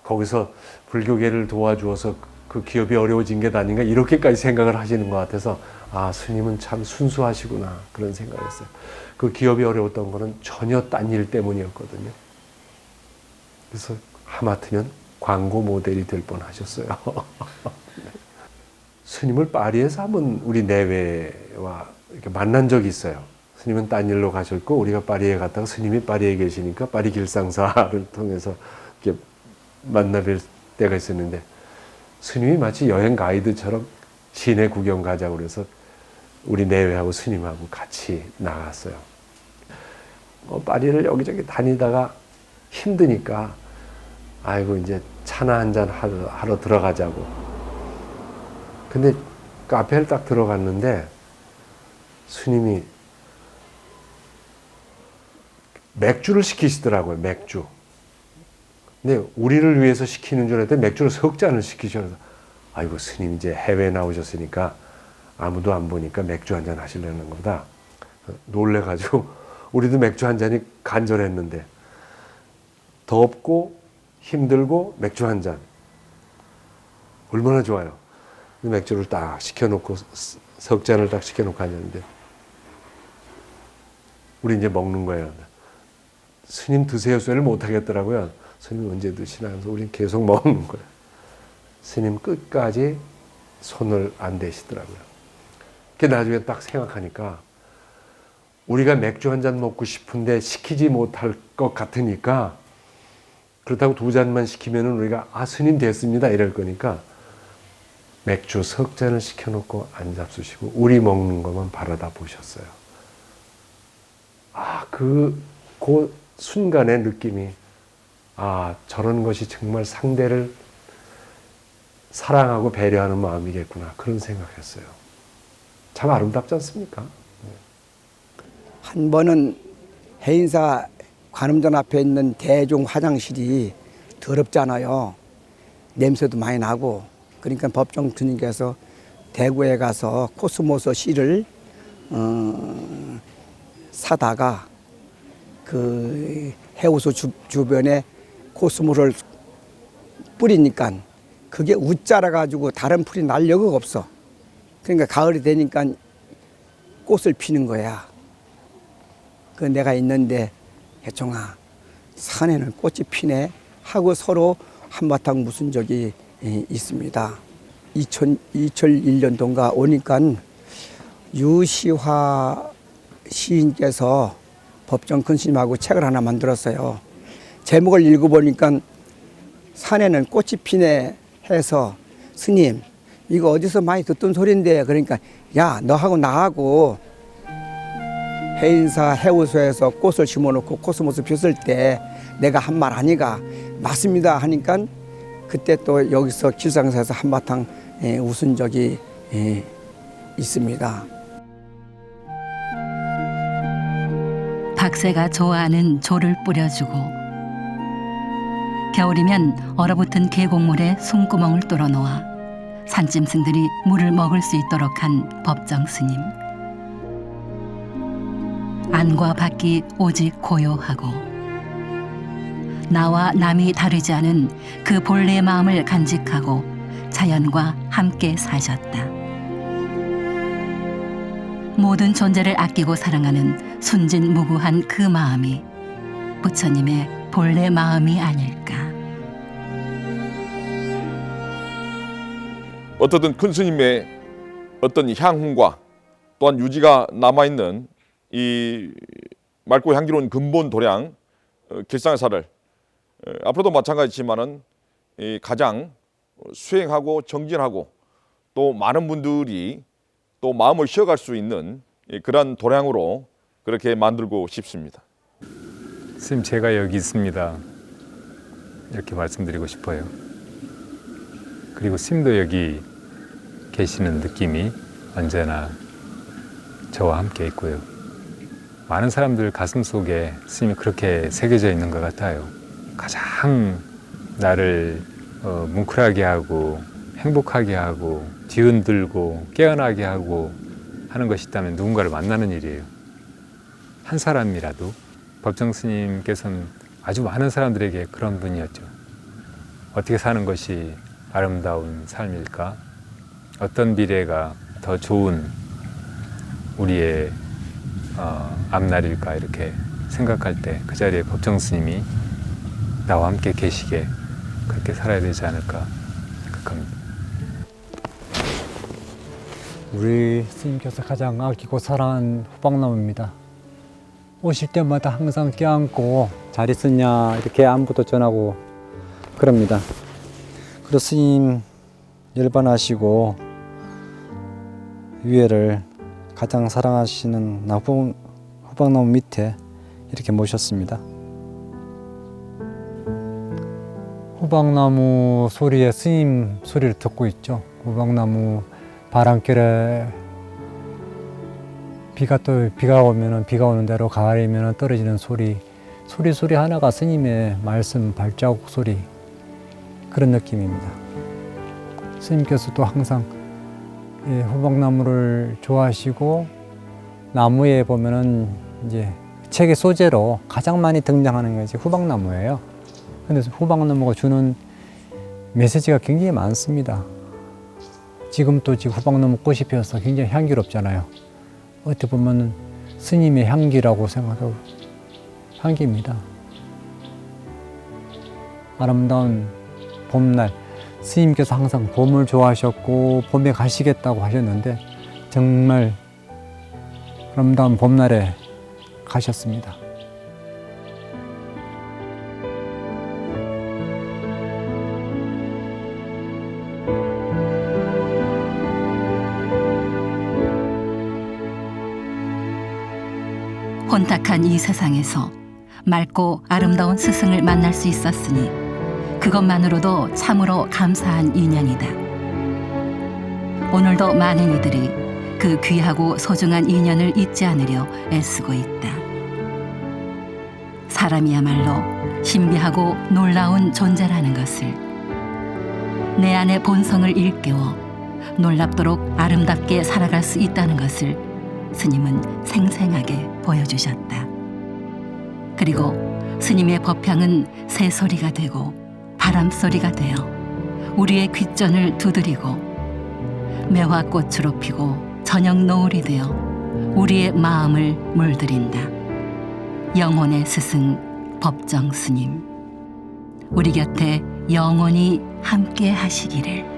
거기서 불교계를 도와주어서 그 기업이 어려워진 게 아닌가 이렇게까지 생각을 하시는 것 같아서 아 스님은 참 순수하시구나 그런 생각을 했어요. 그 기업이 어려웠던 거는 전혀 딴 일 때문이었거든요. 그래서 하마터면 광고 모델이 될 뻔하셨어요. 스님을 파리에서 한번 우리 내외와 이렇게 만난 적이 있어요. 스님은 딴 일로 가셨고 우리가 파리에 갔다가 스님이 파리에 계시니까 파리 길상사를 통해서 이렇게 만나뵐 때가 있었는데 스님이 마치 여행 가이드처럼 시내 구경 가자고 그래서 우리 내외하고 스님하고 같이 나갔어요. 파리를 여기저기 다니다가 힘드니까 아이고 이제 차나 한잔 하러 들어가자고. 근데 카페를 딱 들어갔는데 스님이 맥주를 시키시더라고요. 맥주. 근데 우리를 위해서 시키는 줄 알았더니 맥주를 석 잔을 시키셔서 아이고 스님 이제 해외 나오셨으니까 아무도 안 보니까 맥주 한잔 하시려는 거다. 놀래가지고 우리도 맥주 한 잔이 간절했는데 덥고 힘들고 맥주 한 잔 얼마나 좋아요. 맥주를 딱 시켜놓고 석 잔을 딱 시켜놓고 앉았는데 우리 이제 먹는 거예요. 스님 드세요 소리를 못 하겠더라고요. 스님 언제 드시나 해서 우린 계속 먹는 거예요. 스님 끝까지 손을 안 대시더라고요. 그 나중에 딱 생각하니까 우리가 맥주 한 잔 먹고 싶은데 시키지 못할 것 같으니까 그렇다고 두 잔만 시키면은 우리가 아 스님 됐습니다 이럴 거니까 맥주 석 잔을 시켜놓고 안 잡수시고 우리 먹는 것만 바라다 보셨어요. 아 그 순간의 느낌이 아 저런 것이 정말 상대를 사랑하고 배려하는 마음이겠구나 그런 생각했어요. 참 아름답지 않습니까? 한 번은 해인사 관음전 앞에 있는 대종 화장실이 더럽잖아요. 냄새도 많이 나고. 그러니까 법정 스님께서 대구에 가서 코스모스 씨를 사다가 그 해우소 주변에 코스모스를 뿌리니까 그게 웃자라 가지고 다른 풀이 날 여유가 없어. 그러니까 가을이 되니까 꽃을 피는 거야. 그 내가 있는데 혜총아 산에는 꽃이 피네 하고 서로 한바탕 무슨 적이 있습니다. 2001년도인가 오니까 유시화 시인께서 법정 큰 스님하고 책을 하나 만들었어요. 제목을 읽어보니까 산에는 꽃이 피네 해서 스님 이거 어디서 많이 듣던 소리인데 그러니까 야 너하고 나하고 해인사 해우소에서 꽃을 심어놓고 코스모스 폈을 때 내가 한 말 아니가 맞습니다 하니까 그때 또 여기서 길상사에서 한바탕 웃은 적이 있습니다. 박새가 좋아하는 조를 뿌려주고 겨울이면 얼어붙은 계곡물에 숨구멍을 뚫어놓아 산짐승들이 물을 먹을 수 있도록 한 법정 스님. 안과 밖이 오직 고요하고 나와 남이 다르지 않은 그 본래의 마음을 간직하고 자연과 함께 사셨다. 모든 존재를 아끼고 사랑하는 순진무구한 그 마음이 부처님의 본래 마음이 아닐까. 어떻든 큰 스님의 어떤 향훈과 또한 유지가 남아있는 이 맑고 향기로운 근본 도량 길상사를 앞으로도 마찬가지지만은 가장 수행하고 정진하고 또 많은 분들이 또 마음을 쉬어갈 수 있는 그러한 도량으로 그렇게 만들고 싶습니다. 스님 제가 여기 있습니다. 이렇게 말씀드리고 싶어요. 그리고 스님도 여기 계시는 느낌이 언제나 저와 함께 있고요. 많은 사람들 가슴 속에 스님이 그렇게 새겨져 있는 것 같아요. 가장 나를 뭉클하게 하고 행복하게 하고 뒤흔들고 깨어나게 하고 하는 것이 있다면 누군가를 만나는 일이에요. 한 사람이라도. 법정 스님께서는 아주 많은 사람들에게 그런 분이었죠. 어떻게 사는 것이 아름다운 삶일까? 어떤 미래가 더 좋은 우리의 앞날일까? 이렇게 생각할 때 그 자리에 법정 스님이 나와 함께 계시게 그렇게 살아야 되지 않을까 생각합니다. 우리 스님께서 가장 아끼고 사랑하는 호박나무입니다. 오실 때마다 항상 껴안고 잘 있었냐 이렇게 안부도 전하고 그럽니다. 그리고 스님 열반하시고 위에를 가장 사랑하시는 호박나무 밑에 이렇게 모셨습니다. 호박나무 소리에 스님 소리를 듣고 있죠. 호박나무 바람결에 비가 오면은 비가 오는 대로 가을이면은 떨어지는 소리 하나가 스님의 말씀 발자국 소리 그런 느낌입니다. 스님께서도 항상 호박나무를 좋아하시고 나무에 보면은 이제 책의 소재로 가장 많이 등장하는 것이 호박나무예요. 근데 호박나무가 주는 메시지가 굉장히 많습니다. 지금 호박나무 꽃이 피어서 굉장히 향기롭잖아요. 어떻게 보면 스님의 향기라고 생각하고 향기입니다. 아름다운 봄날, 스님께서 항상 봄을 좋아하셨고 봄에 가시겠다고 하셨는데 정말 아름다운 봄날에 가셨습니다. 혼탁한 이 세상에서 맑고 아름다운 스승을 만날 수 있었으니 그것만으로도 참으로 감사한 인연이다. 오늘도 많은 이들이 그 귀하고 소중한 인연을 잊지 않으려 애쓰고 있다. 사람이야말로 신비하고 놀라운 존재라는 것을 내 안의 본성을 일깨워 놀랍도록 아름답게 살아갈 수 있다는 것을 스님은 생생하게 보여주셨다. 그리고 스님의 법향은 새소리가 되고 바람소리가 되어 우리의 귓전을 두드리고 매화꽃으로 피고 저녁 노을이 되어 우리의 마음을 물들인다. 영혼의 스승 법정 스님, 우리 곁에 영원히 함께 하시기를.